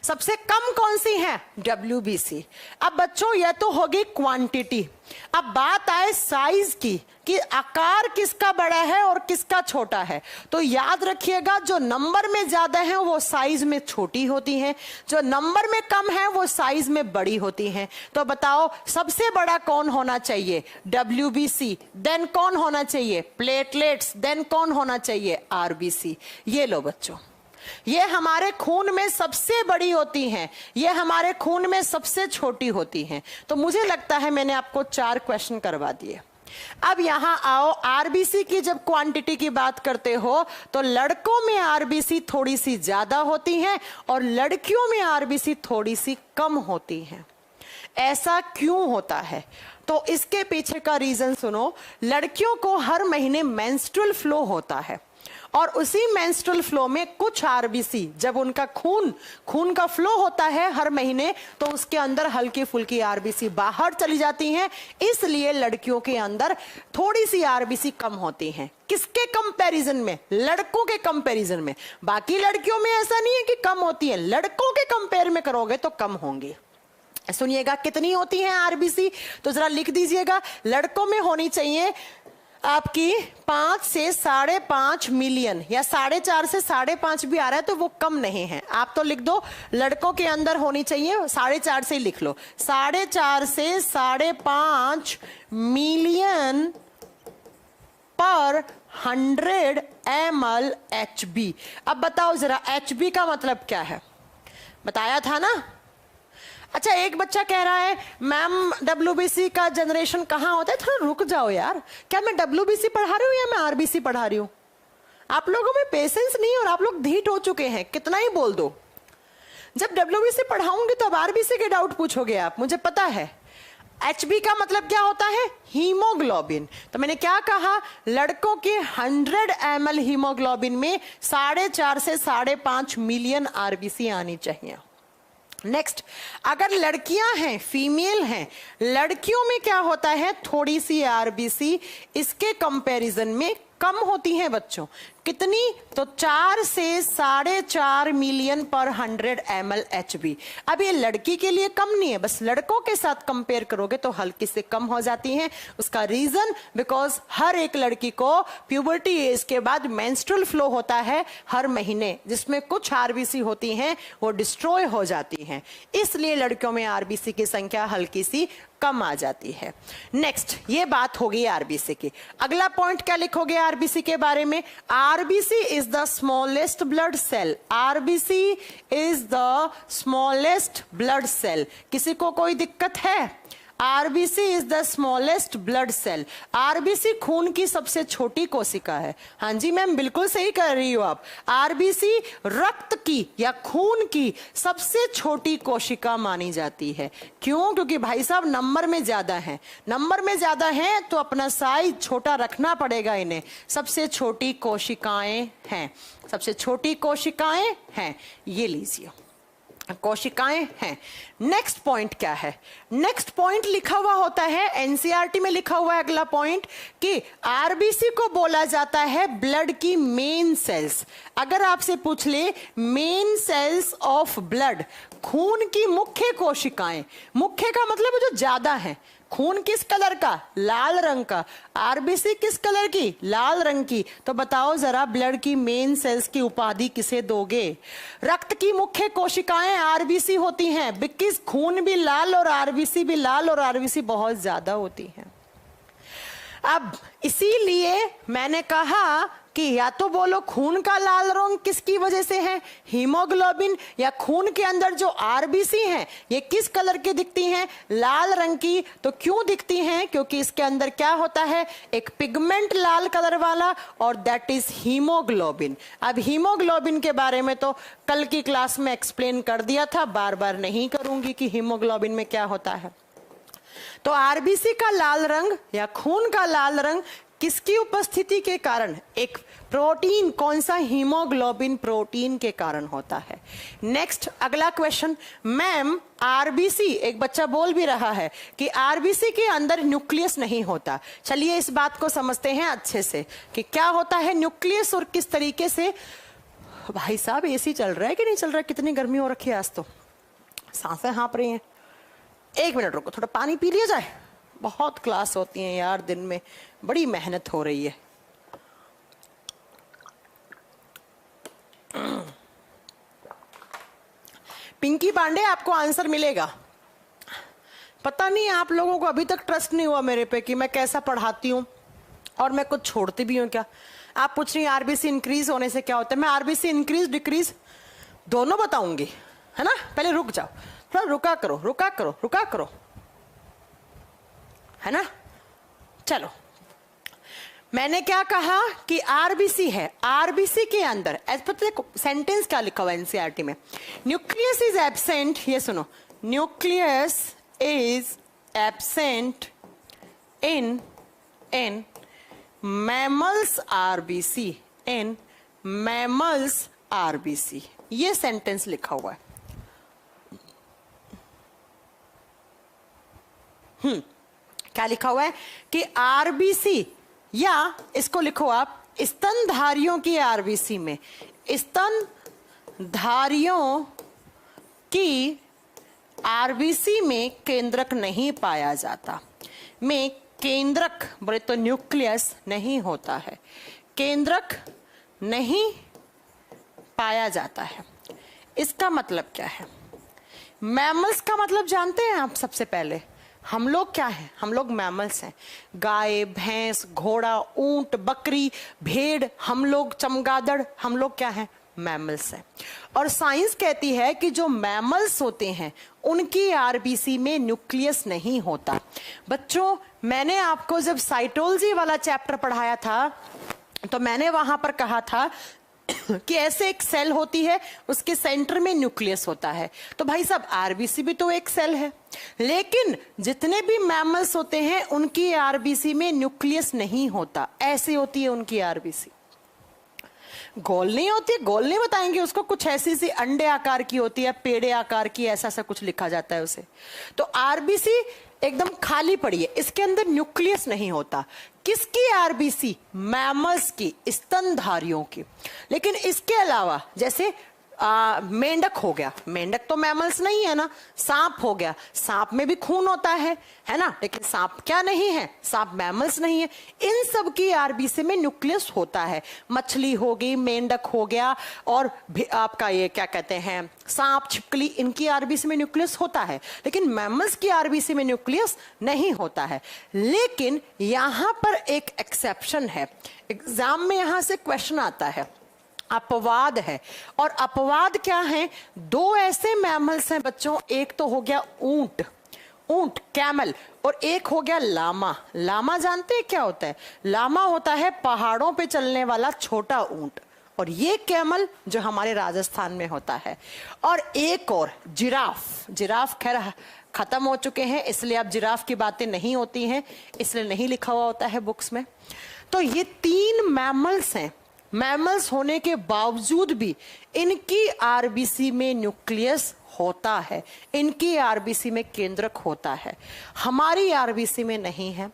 सबसे कम कौन सी है? WBC। अब बच्चों यह तो होगी क्वांटिटी। अब बात आए साइज की कि आकार किसका बड़ा है और किसका छोटा है। तो याद रखिएगा, जो नंबर में ज्यादा है वो साइज में छोटी होती हैं, जो नंबर में कम है वो साइज में बड़ी होती हैं। तो बताओ सबसे बड़ा कौन होना चाहिए? WBC। देन कौन होना चाहिए? प्लेटलेट्स। देन कौन होना चाहिए? RBC। ये लो बच्चों, ये हमारे खून में सबसे बड़ी होती हैं, ये हमारे खून में सबसे छोटी होती हैं। तो मुझे लगता है मैंने आपको 4 क्वेश्चन करवा दिए। अब यहां आओ, आरबीसी की जब क्वांटिटी की बात करते हो तो लड़कों में आरबीसी थोड़ी सी ज्यादा होती हैं और लड़कियों में आरबीसी थोड़ी सी कम होती हैं। ऐसा क्यों होता है? तो इसके पीछे का रीजन सुनो। लड़कियों को हर महीने मेंस्ट्रुअल फ्लो होता है और उसी मेंस्ट्रुअल फ्लो में कुछ आरबीसी, जब उनका खून का फ्लो होता है हर महीने, तो उसके अंदर हल्की फुल्की आरबीसी बाहर चली जाती हैं। इसलिए लड़कियों के अंदर थोड़ी सी आरबीसी कम होती हैं। किसके कंपैरिजन में? लड़कों के कंपैरिजन में। बाकी लड़कियों में ऐसा नहीं है कि कम होती है, लड़कों के कंपेयर में करोगे तो कम होंगी। सुनिएगा कितनी होती हैं आरबीसी, तो जरा लिख दीजिएगा। लड़कों में होनी चाहिए आपकी 5 से 5.5 मिलियन, या 4.5 से 5.5 भी आ रहा है तो वो कम नहीं है। आप तो लिख दो लड़कों के अंदर होनी चाहिए 4.5 से ही लिख लो, 4.5 से 5.5 मिलियन पर 100 ml HB। अब बताओ जरा HB का मतलब क्या है? बताया था ना। अच्छा, एक बच्चा कह रहा है मैम WBC का जनरेशन कहाँ होता है? थोड़ा रुक जाओ यार, क्या मैं WBC पढ़ा रही हूँ या मैं RBC पढ़ा रही हूँ? आप लोगों में पेशेंस नहीं और आप लोग ढीठ हो चुके हैं, कितना ही बोल दो। जब WBC पढ़ाऊंगी तो अब RBC के डाउट पूछोगे आप, मुझे पता है। HB का मतलब क्या होता है? हीमोग्लोबिन। तो मैंने क्या कहा? लड़कों के 100 ml हीमोग्लोबिन में 4.5 से 5.5 मिलियन आरबीसी आनी चाहिए। नेक्स्ट, अगर लड़कियां हैं, फीमेल हैं, लड़कियों में क्या होता है? थोड़ी सी आरबीसी इसके कंपैरिजन में कम होती हैं बच्चों। कितनी? तो 4 से 4.5 मिलियन पर 100 ml HB। अब ये लड़की के लिए कम नहीं है, बस लड़कों के साथ कंपेयर करोगे तो हल्की से कम हो जाती हैं। उसका रीजन, बिकॉज हर एक लड़की को प्यूबर्टी एज के बाद मेंस्ट्रुअल फ्लो होता है हर महीने, जिसमें कुछ आरबीसी होती हैं वो डिस्ट्रॉय हो जाती हैं, इसलिए लड़कियों में आरबीसी की संख्या हल्की सी कम आ जाती है। नेक्स्ट, ये बात होगी आरबीसी की। अगला पॉइंट क्या लिखोगे आरबीसी के बारे में? RBC is the smallest blood cell. RBC is the smallest blood cell. किसी को कोई दिक्कत है? RBC is the smallest blood cell. RBC खून की सबसे छोटी कोशिका है। हाँ जी मैम, बिल्कुल सही कर रही हो आप। आरबीसी रक्त की या खून की सबसे छोटी कोशिका मानी जाती है। क्यों? क्योंकि भाई साहब नंबर में ज्यादा है, नंबर में ज्यादा है तो अपना साइज छोटा रखना पड़ेगा इन्हें। सबसे छोटी कोशिकाएं हैं, सबसे छोटी कोशिकाएं हैं, ये लीजिए कोशिकाएं हैं। नेक्स्ट पॉइंट क्या है? नेक्स्ट पॉइंट लिखा हुआ होता है एनसीईआरटी में, लिखा हुआ है अगला पॉइंट कि आरबीसी को बोला जाता है ब्लड की मेन सेल्स। अगर आपसे पूछ ले मेन सेल्स ऑफ ब्लड, खून की मुख्य कोशिकाएं, मुख्य का मतलब जो ज्यादा है। खून किस कलर का? लाल रंग का। आरबीसी किस कलर की? लाल रंग की। तो बताओ जरा ब्लड की मेन सेल्स की उपाधि किसे दोगे? रक्त की मुख्य कोशिकाएं आरबीसी होती हैं, बिकॉज़ खून भी लाल और आरबीसी भी लाल और आरबीसी बहुत ज्यादा होती हैं। अब इसीलिए मैंने कहा कि या तो बोलो खून का लाल रंग किसकी वजह से है? हीमोग्लोबिन, या खून के अंदर जो आरबीसी हैं ये किस कलर की दिखती हैं? लाल रंग की। तो क्यों दिखती हैं? क्योंकि इसके अंदर क्या होता है? एक पिगमेंट लाल कलर वाला, और दैट इज हीमोग्लोबिन। अब हीमोग्लोबिन के बारे में तो कल की क्लास में एक्सप्लेन कर दिया था, बार बार नहीं करूंगी कि हीमोग्लोबिन में क्या होता है। तो आरबीसी का लाल रंग या खून का लाल रंग किसकी उपस्थिति के कारण? एक प्रोटीन, कौन सा? हीमोग्लोबिन प्रोटीन के कारण होता है। नेक्स्ट, अगला क्वेश्चन, मैम आरबीसी, एक बच्चा बोल भी रहा है कि आरबीसी के अंदर न्यूक्लियस नहीं होता। चलिए इस बात को समझते हैं अच्छे से कि क्या होता है न्यूक्लियस और किस तरीके से भाई साहब एसी चल रहा है कि नहीं चल रहा है? कितनी गर्मी हो रखी है आज तो, सांसें हाँप रही हैं। 1 मिनट रुको, थोड़ा पानी पी लिया जाए। बहुत क्लास होती हैं यार दिन में, बड़ी मेहनत हो रही है। पिंकी पांडे, आपको आंसर मिलेगा। पता नहीं आप लोगों को अभी तक ट्रस्ट नहीं हुआ मेरे पे कि मैं कैसा पढ़ाती हूँ और मैं कुछ छोड़ती भी हूँ क्या। आप पूछ रही हैं आरबीसी इंक्रीज होने से क्या होता है। मैं आरबीसी इंक्रीज डिक्रीज दोनों बताऊंगी, है ना। पहले रुक जाओ, थोड़ा रुका करो, रुका करो, रुका करो, है ना। चलो, मैंने क्या कहा कि आरबीसी है, आरबीसी के अंदर सेंटेंस क्या लिखा हुआ है एनसीईआरटी में, न्यूक्लियस इज एब्सेंट। ये सुनो, nucleus is absent in mammals RBC, in mammals RBC. ये सेंटेंस लिखा हुआ है। क्या लिखा हुआ है कि आरबीसी, या इसको लिखो आप स्तनधारियों की आरबीसी में, स्तनधारियों की आरबीसी में केंद्रक नहीं पाया जाता। में केंद्रक बोले तो न्यूक्लियस नहीं होता है, केंद्रक नहीं पाया जाता है। इसका मतलब क्या है? मैमल्स का मतलब जानते हैं आप? सबसे पहले हम लोग क्या हैं? हम लोग मैमल्स हैं। गाय, भैंस, घोड़ा, ऊंट, बकरी, भेड़, हम लोग चमगादड़, हम लोग क्या हैं? मैमल्स हैं। और साइंस कहती है कि जो मैमल्स होते हैं उनकी आरबीसी में न्यूक्लियस नहीं होता। बच्चों, मैंने आपको जब साइटोलॉजी वाला चैप्टर पढ़ाया था तो मैंने वहां पर कहा था कि ऐसे एक सेल होती है, उसके सेंटर में न्यूक्लियस होता है। तो भाई साहब, आरबीसी भी तो एक सेल है, लेकिन जितने भी मैमल्स होते हैं उनकी आरबीसी में न्यूक्लियस नहीं होता। ऐसे होती है उनकी आरबीसी, गोल नहीं होती। गोल नहीं बताएंगे उसको, कुछ ऐसी सी अंडे आकार की होती है, पेड़े आकार की, ऐसा सा कुछ लिखा जाता है उसे। तो आरबीसी एकदम खाली पड़ी है, इसके अंदर न्यूक्लियस नहीं होता। किसकी आरबीसी? मैमल्स की, स्तनधारियों की। लेकिन इसके अलावा जैसे मेंढक हो गया, मेंढक तो मैमल्स नहीं है ना। सांप हो गया, सांप में भी खून होता है ना, लेकिन सांप क्या नहीं है? सांप मैमल्स नहीं है। इन सब की आरबीसी में न्यूक्लियस होता है। मछली हो गई, मेंढक हो गया, और आपका ये क्या कहते हैं, सांप, छिपकली, इनकी आरबीसी में न्यूक्लियस होता है। लेकिन मैमल्स की आरबीसी में न्यूक्लियस नहीं होता है। लेकिन यहां पर एक एक्सेप्शन है, एग्जाम में यहां से क्वेश्चन आता है, अपवाद है। और अपवाद क्या है? 2 ऐसे मैमल्स हैं बच्चों, एक तो हो गया ऊंट, ऊंट कैमल, और एक हो गया लामा। लामा जानते हैं क्या होता है? लामा होता है पहाड़ों पे चलने वाला छोटा ऊंट, और ये कैमल जो हमारे राजस्थान में होता है। और एक और जिराफ। जिराफ खैर खत्म हो चुके हैं, इसलिए अब जिराफ की बातें नहीं होती हैं, इसलिए नहीं लिखा हुआ होता है बुक्स में। तो ये 3 मैमल्स हैं। मैमल्स होने के बावजूद भी इनकी आरबीसी में न्यूक्लियस होता है, इनकी आरबीसी में केंद्रक होता है, हमारी आरबीसी में नहीं है।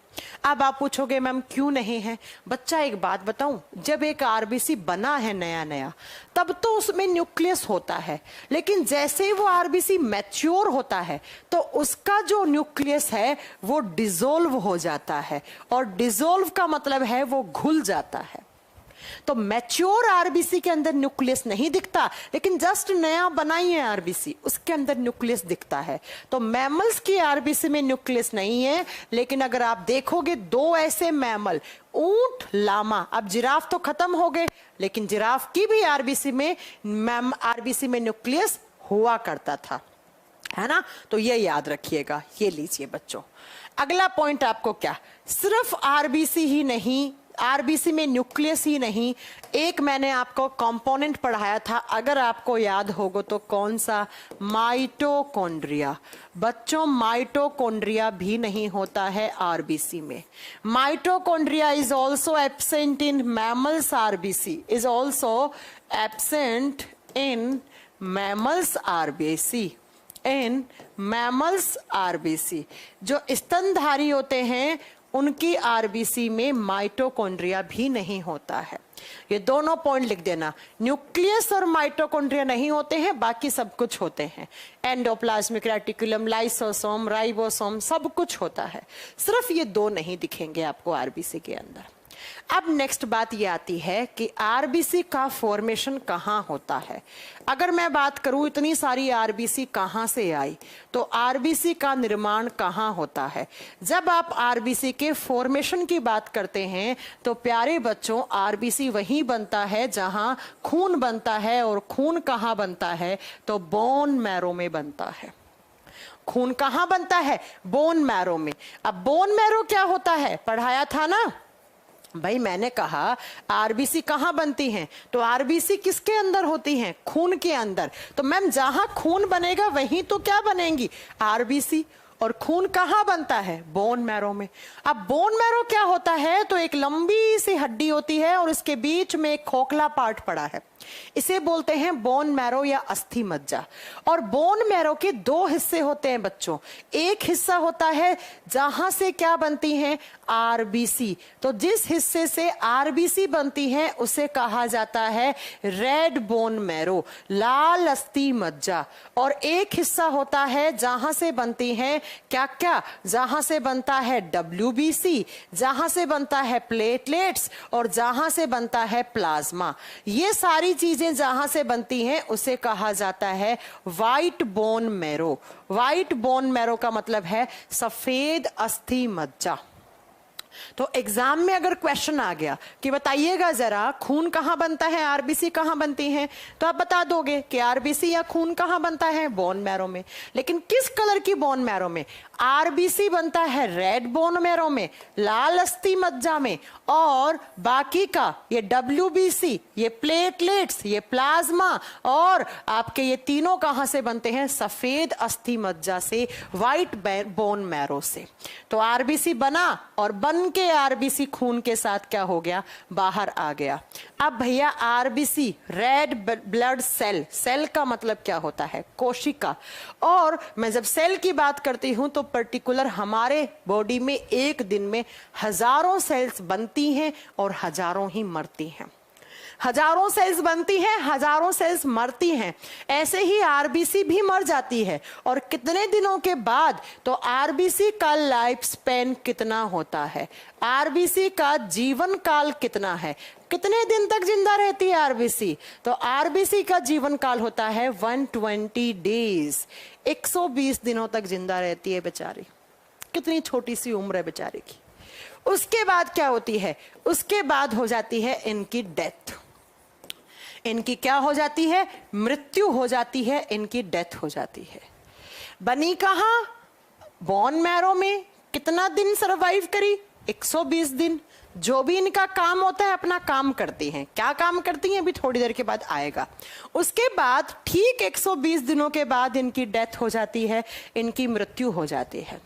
अब आप पूछोगे मैम क्यों नहीं है? बच्चा, एक बात बताऊं, जब एक आरबीसी बना है नया नया, तब तो उसमें न्यूक्लियस होता है, लेकिन जैसे ही वो आरबीसी मैच्योर होता है तो उसका जो न्यूक्लियस है वो डिसॉल्व हो जाता है, और डिसॉल्व का मतलब है वो घुल जाता है। तो मैच्योर आरबीसी के अंदर न्यूक्लियस नहीं दिखता, लेकिन जस्ट नया बनाई है आरबीसी, उसके अंदर न्यूक्लियस दिखता है। तो मैमल्स की आरबीसी में न्यूक्लियस नहीं है। लेकिन अगर आप देखोगे 2 ऐसे मैमल, ऊंट, लामा, अब जिराफ तो खत्म हो गए, लेकिन जिराफ की भी आरबीसी में न्यूक्लियस हुआ करता था, है ना। तो ये याद रखिएगा। ये लीजिए बच्चों, अगला पॉइंट आपको क्या, सिर्फ आरबीसी ही नहीं, आरबीसी में न्यूक्लियस ही नहीं, एक मैंने आपको कंपोनेंट पढ़ाया था, अगर आपको याद होगा तो, कौन सा? माइटोकॉन्ड्रिया। बच्चों, माइटोकॉन्ड्रिया भी नहीं होता है आरबीसी में। Mitochondria is also absent in mammals RBC, is also absent in mammals RBC, in mammals RBC. जो स्तनधारी होते हैं उनकी आरबीसी में माइटोकॉन्ड्रिया भी नहीं होता है। ये दोनों पॉइंट लिख देना, न्यूक्लियस और माइटोकॉन्ड्रिया नहीं होते हैं, बाकी सब कुछ होते हैं। एंडोप्लाज्मिक रेटिकुलम, लाइसोसोम, राइबोसोम सब कुछ होता है, सिर्फ ये दो नहीं दिखेंगे आपको आरबीसी के अंदर। अब नेक्स्ट बात ये आती है कि आरबीसी का फॉर्मेशन कहाँ होता है। अगर मैं बात करूं इतनी सारी आरबीसी कहाँ से आई, तो आरबीसी का निर्माण कहाँ होता है। जब आप आरबीसी के फॉर्मेशन की बात करते हैं तो प्यारे बच्चों, आरबीसी वहीं बनता है जहां खून बनता है, और खून कहाँ बनता है, तो बोन मैरो में बनता है। खून कहाँ बनता है, बोन मैरो में। अब बोन मैरो क्या होता है, पढ़ाया था ना भाई, मैंने कहा आरबीसी कहाँ बनती हैं, तो आरबीसी किसके अंदर होती हैं, खून के अंदर। तो मैम जहां खून बनेगा वहीं तो क्या बनेंगी, आरबीसी। और खून कहाँ बनता है, बोन मैरो में। अब बोन मैरो क्या होता है, तो एक लंबी सी हड्डी होती है और इसके बीच में एक खोखला पार्ट पड़ा है, इसे बोलते हैं बोन मैरो या अस्थि मज्जा। और बोन मैरो के दो हिस्से होते हैं बच्चों। एक हिस्सा होता है जहां से क्या बनती हैं, आरबीसी। तो जिस हिस्से से आरबीसी बनती है उसे कहा जाता है रेड बोन मैरो, लाल अस्थि मज्जा। और एक हिस्सा होता है जहां से बनती हैं क्या क्या, जहां से बनता है डब्ल्यूबीसी, जहां से बनता है प्लेटलेट्स, और जहां से बनता है प्लाज्मा। ये सारी चीजें जहां से बनती हैं उसे कहा जाता है white bone marrow. White bone marrow का मतलब है सफेद अस्थि मज्जा। तो एग्जाम में अगर क्वेश्चन आ गया कि बताइएगा जरा खून कहां बनता है, आरबीसी कहां बनती है, तो आप बता दोगे कि आरबीसी या खून कहां बनता है, बोन मैरो में। लेकिन किस कलर की बोन मैरो में, आरबीसी बनता है रेड बोन मैरो में, लाल अस्थि मज्जा में, और बाकी का ये डब्ल्यूबीसी, ये प्लेटलेट्स, ये प्लाज्मा, और आपके ये तीनों कहां से बनते हैं, सफेद अस्थि मज्जा से, व्हाइट बोन मैरो से। तो आरबीसी बना और बन के आरबीसी खून के साथ क्या हो गया, बाहर आ गया। अब भैया RBC red blood cell, cell का मतलब क्या होता है, कोशिका। और मैं जब सेल की बात करती हूं तो पर्टिकुलर हमारे बॉडी में एक दिन में हजारों सेल्स बनती हैं और हजारों ही मरती हैं। हजारों सेल्स बनती हैं, हजारों सेल्स मरती हैं। ऐसे ही आरबीसी भी मर जाती है। और कितने दिनों के बाद, तो आरबीसी का लाइफ स्पैन कितना होता है, आरबीसी का जीवन काल कितना है, कितने दिन तक जिंदा रहती है आरबीसी, तो आरबीसी का जीवन काल होता है 120 डेज, 120 दिनों तक जिंदा रहती है बेचारी। कितनी छोटी सी उम्र है बेचारी की। उसके बाद क्या होती है, उसके बाद हो जाती है इनकी डेथ। इनकी क्या हो जाती है, मृत्यु हो जाती है, इनकी डेथ हो जाती है। बनी कहां, बोन मैरो में। कितना दिन सरवाइव करी, 120 दिन। जो भी इनका काम होता है अपना काम करती हैं। क्या काम करती हैं अभी थोड़ी देर के बाद आएगा। उसके बाद ठीक 120 दिनों के बाद इनकी डेथ हो जाती है, इनकी मृत्यु हो जाती है।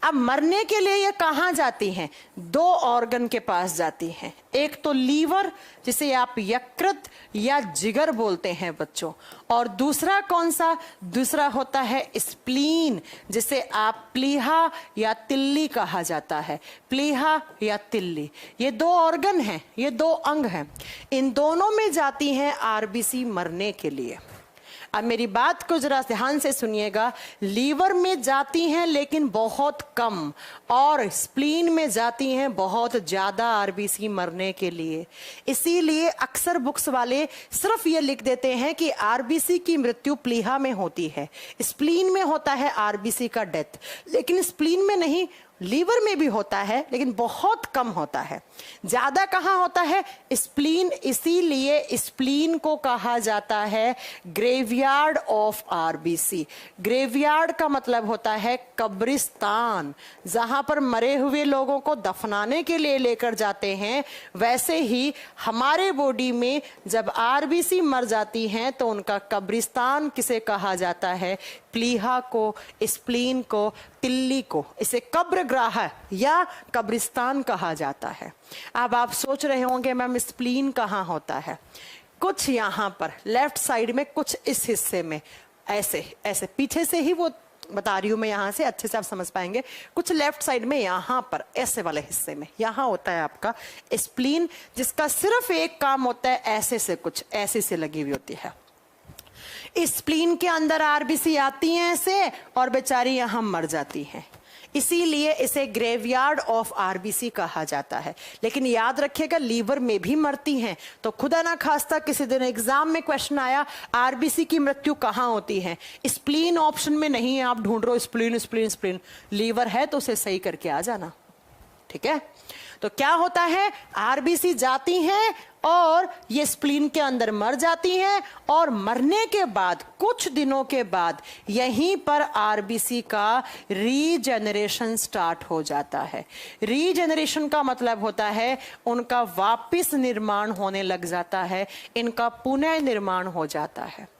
अब मरने के लिए ये कहां जाती हैं, दो ऑर्गन के पास जाती हैं। एक तो लीवर, जिसे आप यकृत या जिगर बोलते हैं बच्चों, और दूसरा कौन सा, दूसरा होता है स्प्लीन, जिसे आप प्लीहा या तिल्ली कहा जाता है, प्लीहा या तिल्ली। ये दो ऑर्गन हैं, ये दो अंग हैं। इन दोनों में जाती हैं आरबीसी मरने के लिए। अब मेरी बात को जरा ध्यान से सुनिएगा, लीवर में जाती हैं लेकिन बहुत कम, और स्प्लीन में जाती हैं बहुत ज्यादा आरबीसी मरने के लिए। इसीलिए अक्सर बुक्स वाले सिर्फ ये लिख देते हैं कि आरबीसी की मृत्यु प्लीहा में होती है, स्प्लीन में होता है आरबीसी का डेथ। लेकिन स्प्लीन में नहीं, लीवर में भी होता है लेकिन बहुत कम होता है। ज्यादा कहां होता है, स्प्लीन। इसीलिए स्प्लीन को कहा जाता है ग्रेवयार्ड ऑफ आरबीसी। ग्रेवयार्ड का मतलब होता है कब्रिस्तान, जहां पर मरे हुए लोगों को दफनाने के लिए लेकर जाते हैं। वैसे ही हमारे बॉडी में जब आरबीसी मर जाती हैं तो उनका कब्रिस्तान किसे कहा जाता है, प्लीहा को, स्प्लीन को, तिल्ली को। इसे कब्रग्राह या कब्रिस्तान कहा जाता है। अब आप सोच रहे होंगे मैम स्प्लीन कहाँ होता है, कुछ यहाँ पर लेफ्ट साइड में, कुछ इस हिस्से में, ऐसे ऐसे पीछे से ही वो बता रही हूं मैं, यहां से अच्छे से आप समझ पाएंगे। कुछ लेफ्ट साइड में यहां पर ऐसे वाले हिस्से में यहां होता है आपका स्प्लीन, जिसका सिर्फ एक काम होता है, ऐसे से कुछ ऐसे से लगी हुई होती है। इस स्प्लीन के अंदर आरबीसी आती हैं ऐसे और बेचारी यहां मर जाती हैं, इसीलिए इसे ग्रेवयार्ड ऑफ आरबीसी कहा जाता है। लेकिन याद रखिएगा लीवर में भी मरती हैं, तो खुदा ना खास्ता किसी दिन एग्जाम में क्वेश्चन आया आरबीसी की मृत्यु कहां होती है, स्प्लीन ऑप्शन में नहीं है, आप ढूंढ रहे हो स्प्लीन स्प्लीन स्प्लीन, लीवर है तो उसे सही करके आ जाना, ठीक है। तो क्या होता है, आरबीसी जाती हैं और ये स्प्लीन के अंदर मर जाती हैं, और मरने के बाद कुछ दिनों के बाद यहीं पर आरबीसी का रीजेनरेशन स्टार्ट हो जाता है। रीजेनरेशन का मतलब होता है उनका वापस निर्माण होने लग जाता है, इनका पुनः निर्माण हो जाता है।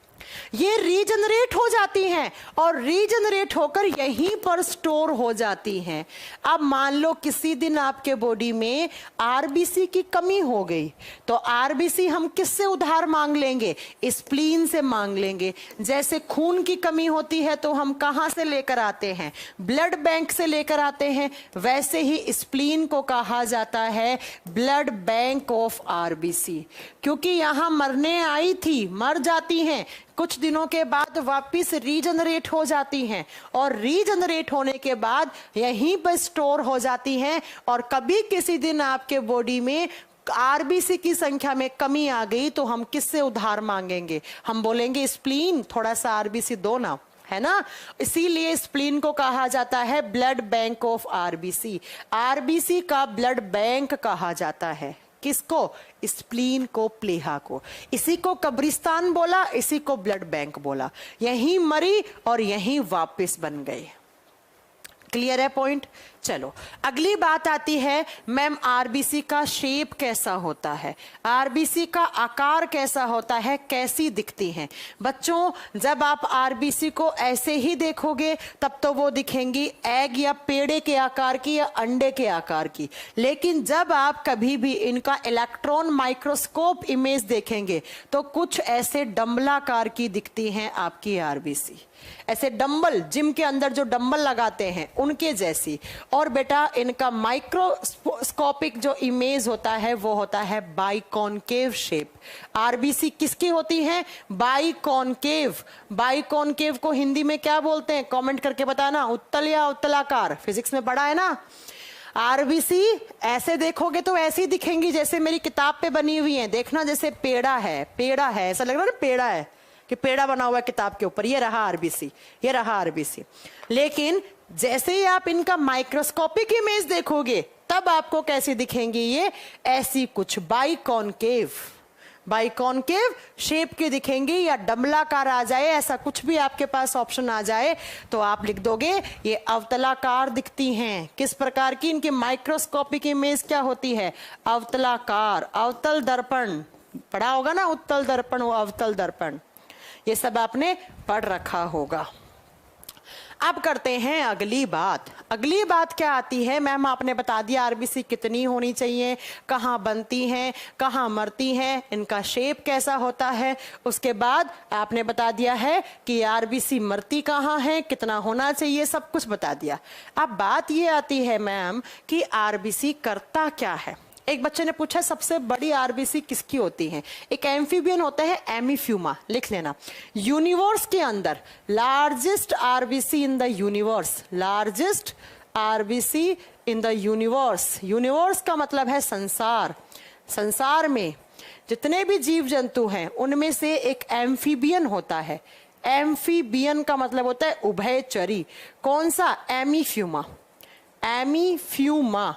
ये रीजनरेट हो जाती हैं और रीजनरेट होकर यहीं पर स्टोर हो जाती हैं। अब मान लो किसी दिन आपके बॉडी में आरबीसी की कमी हो गई, तो आरबीसी हम किससे उधार मांग लेंगे, स्प्लीन से मांग लेंगे। जैसे खून की कमी होती है तो हम कहां से लेकर आते हैं, ब्लड बैंक से लेकर आते हैं, वैसे ही स्प्लीन को कहा जाता है ब्लड बैंक ऑफ आरबीसी, क्योंकि यहां मरने आई थी, मर जाती हैं, कुछ दिनों के बाद वापस रीजनरेट हो जाती हैं, और रीजनरेट होने के बाद यहीं पर स्टोर हो जाती हैं। और कभी किसी दिन आपके बॉडी में आरबीसी की संख्या में कमी आ गई तो हम किससे उधार मांगेंगे, हम बोलेंगे स्प्लीन थोड़ा सा आरबीसी दो ना, है ना। इसीलिए स्प्लीन को कहा जाता है blood bank of RBC. RBC का ब्लड बैंक कहा जाता है, किसको, स्प्लीन को, प्लीहा को। इसी को कब्रिस्तान बोला, इसी को ब्लड बैंक बोला। यहीं मरी और यहीं वापस बन गए। क्लियर है पॉइंट। चलो अगली बात आती है, मैम आरबीसी का शेप कैसा होता है, आरबीसी का आकार कैसा होता है, कैसी दिखती हैं। बच्चों जब आप आरबीसी को ऐसे ही देखोगे तब तो वो दिखेंगी एग या पेड़े के आकार की या अंडे के आकार की, लेकिन जब आप कभी भी इनका इलेक्ट्रॉन माइक्रोस्कोप इमेज देखेंगे तो कुछ ऐसे डंबलाकार की दिखती हैं आपकी आरबीसी, ऐसे डंबल, जिम के अंदर जो डंबल लगाते हैं उनके जैसी। और बेटा इनका माइक्रोस्कोपिक जो इमेज होता है वो होता है बाइकॉनकेव शेप। आरबीसी किसकी होती है, बाइकॉनकेव। बाइकॉनकेव को हिंदी में क्या बोलते हैं, कमेंट करके बताना, उत्तल या उत्तलाकार, फिजिक्स में पढ़ा है ना। आरबीसी ऐसे देखोगे तो ऐसी दिखेंगी जैसे मेरी किताब पे बनी हुई है, देखना जैसे पेड़ा है, पेड़ा है, ऐसा लग रहा है ना पेड़ा है, कि पेड़ा बना हुआ है किताब के ऊपर, ये रहा आरबीसी, ये रहा आरबीसी। लेकिन जैसे ही आप इनका माइक्रोस्कोपिक इमेज देखोगे तब आपको कैसी दिखेंगी, ये ऐसी कुछ बाइकॉनकेव, बाइकॉनकेव शेप की दिखेंगी, या डमलाकार आ जाए, ऐसा कुछ भी आपके पास ऑप्शन आ जाए तो आप लिख दोगे ये अवतलाकार दिखती हैं। किस प्रकार की, इनकी माइक्रोस्कोपिक इमेज क्या होती है, अवतलाकार। अवतल दर्पण पढ़ा होगा ना, उत्तल दर्पण, वो अवतल दर्पण, ये सब आपने पढ़ रखा होगा। अब करते हैं अगली बात। अगली बात क्या आती है, मैम आपने बता दिया आरबीसी कितनी होनी चाहिए, कहाँ बनती हैं, कहाँ मरती हैं, इनका शेप कैसा होता है। उसके बाद आपने बता दिया है कि आरबीसी मरती कहाँ है, कितना होना चाहिए, सब कुछ बता दिया। अब बात ये आती है मैम कि आरबीसी करता क्या है। एक बच्चे ने पूछा सबसे बड़ी आरबीसी किसकी होती है, एक एम्फीबियन होता है एमिफ्यूमा, लिख लेना। यूनिवर्स के अंदर largest RBC in the universe, largest RBC in the universe, universe का मतलब है संसार। संसार में जितने भी जीव जंतु हैं उनमें से एक एम्फीबियन होता है। एम्फीबियन का मतलब होता है उभयचरी। कौन सा, एमिफ्यूमा, एमिफ्यूमा,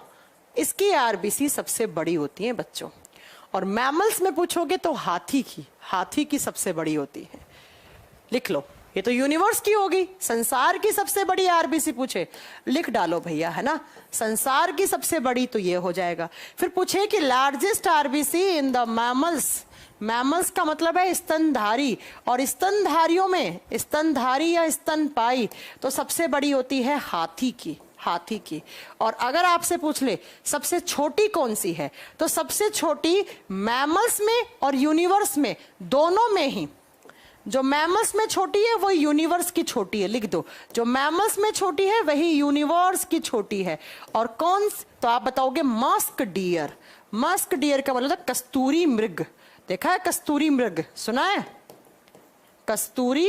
इसकी आरबीसी सबसे बड़ी होती है बच्चों। और मैमल्स में पूछोगे तो हाथी की सबसे बड़ी होती है। लिख लो, ये तो यूनिवर्स की होगी, संसार की सबसे बड़ी आरबीसी पूछे, लिख डालो भैया, है ना, संसार की सबसे बड़ी तो ये हो जाएगा। फिर पूछे कि largest RBC in the mammals, mammals का मतलब है स्तनधारी, और स्तनधारियों में स्तनधारी या स्तनपाई तो सबसे बड़ी होती है हाथी की, हाथी की। और अगर आपसे पूछ ले सबसे छोटी कौन सी है, तो सबसे छोटी मैमल्स में और यूनिवर्स में, दोनों में ही, जो मैमल्स में छोटी है वो यूनिवर्स की छोटी है, लिख दो। जो मैमल्स में छोटी है वही यूनिवर्स की छोटी है। और कौन, तो आप बताओगे मस्क डियर। मस्क डियर का मतलब कस्तूरी मृग। देखा है कस्तूरी मृग, सुना है? कस्तूरी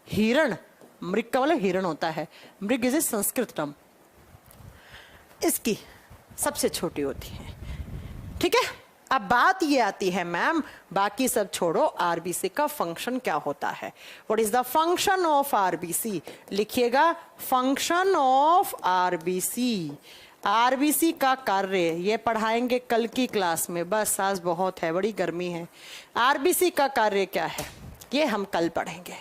हिरण, मृग का मतलब हिरण होता है। मृग इज ए संस्कृत टर्म। इसकी सबसे छोटी होती है, ठीक है। अब बात ये आती है मैम, बाकी सब छोड़ो, आरबीसी का फंक्शन क्या होता है? What is the function of RBC? लिखिएगा फंक्शन ऑफ आरबीसी। आरबीसी का कार्य ये पढ़ाएंगे कल की क्लास में, बस आज बहुत है, बड़ी गर्मी है। आरबीसी का कार्य क्या है ये हम कल पढ़ेंगे,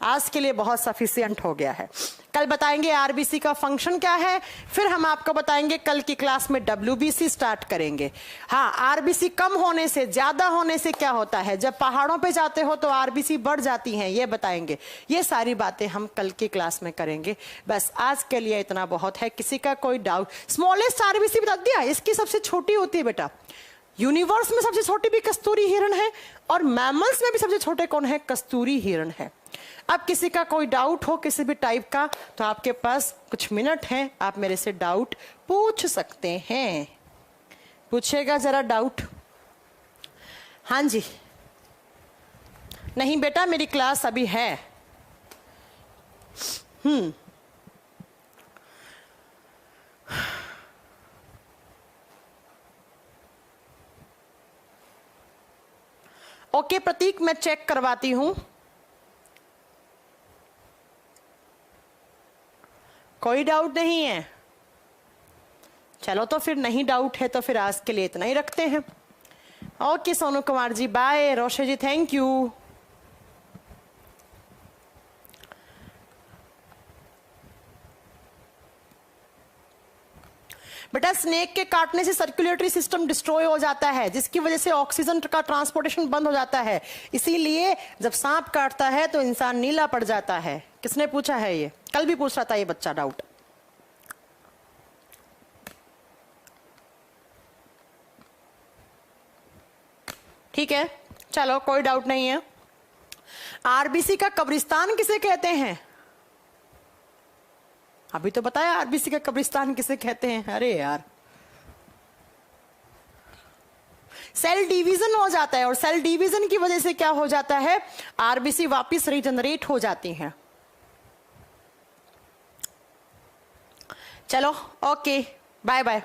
आज के लिए बहुत सफिशिएंट हो गया है। कल बताएंगे आरबीसी का फंक्शन क्या है, फिर हम आपको बताएंगे कल की क्लास में डब्ल्यूबीसी स्टार्ट करेंगे। हाँ, आरबीसी कम होने से ज्यादा होने से क्या होता है, जब पहाड़ों पे जाते हो तो आरबीसी बढ़ जाती हैं, ये बताएंगे। ये सारी बातें हम कल की क्लास में करेंगे। बस आज के लिए इतना बहुत है। किसी का कोई डाउट? स्मॉलेस्ट आरबीसी बता दिया, इसकी सबसे छोटी होती है बेटा। यूनिवर्स में सबसे छोटी भी कस्तूरी हिरण है और मैमल्स में भी सबसे छोटे कौन है? कस्तूरी हिरण है। अब किसी का कोई डाउट हो किसी भी टाइप का तो आपके पास कुछ मिनट हैं, आप मेरे से डाउट पूछ सकते हैं। पूछेगा जरा डाउट। हाँ जी। नहीं बेटा मेरी क्लास अभी है। ओके प्रतीक, मैं चेक करवाती हूं। कोई डाउट नहीं है? चलो तो फिर नहीं डाउट है तो फिर आज के लिए इतना ही रखते हैं। Okay Sonu Kumar ji bye. Roshe ji thank you. बेटा स्नेक के काटने से सर्कुलेटरी सिस्टम डिस्ट्रॉय हो जाता है, जिसकी वजह से ऑक्सीजन का ट्रांसपोर्टेशन बंद हो जाता है। इसीलिए जब सांप काटता है तो इंसान नीला पड़ जाता है। किसने पूछा है ये? कल भी पूछ रहा था ये बच्चा डाउट। ठीक है चलो कोई डाउट नहीं है। आरबीसी का कब्रिस्तान किसे कहते हैं? अभी तो बताया आरबीसी का कब्रिस्तान किसे कहते हैं। अरे यार, सेल डिवीजन हो जाता है और सेल डिवीजन की वजह से क्या हो जाता है? आरबीसी वापस रीजनरेट हो जाती हैं। चलो ओके बाय बाय।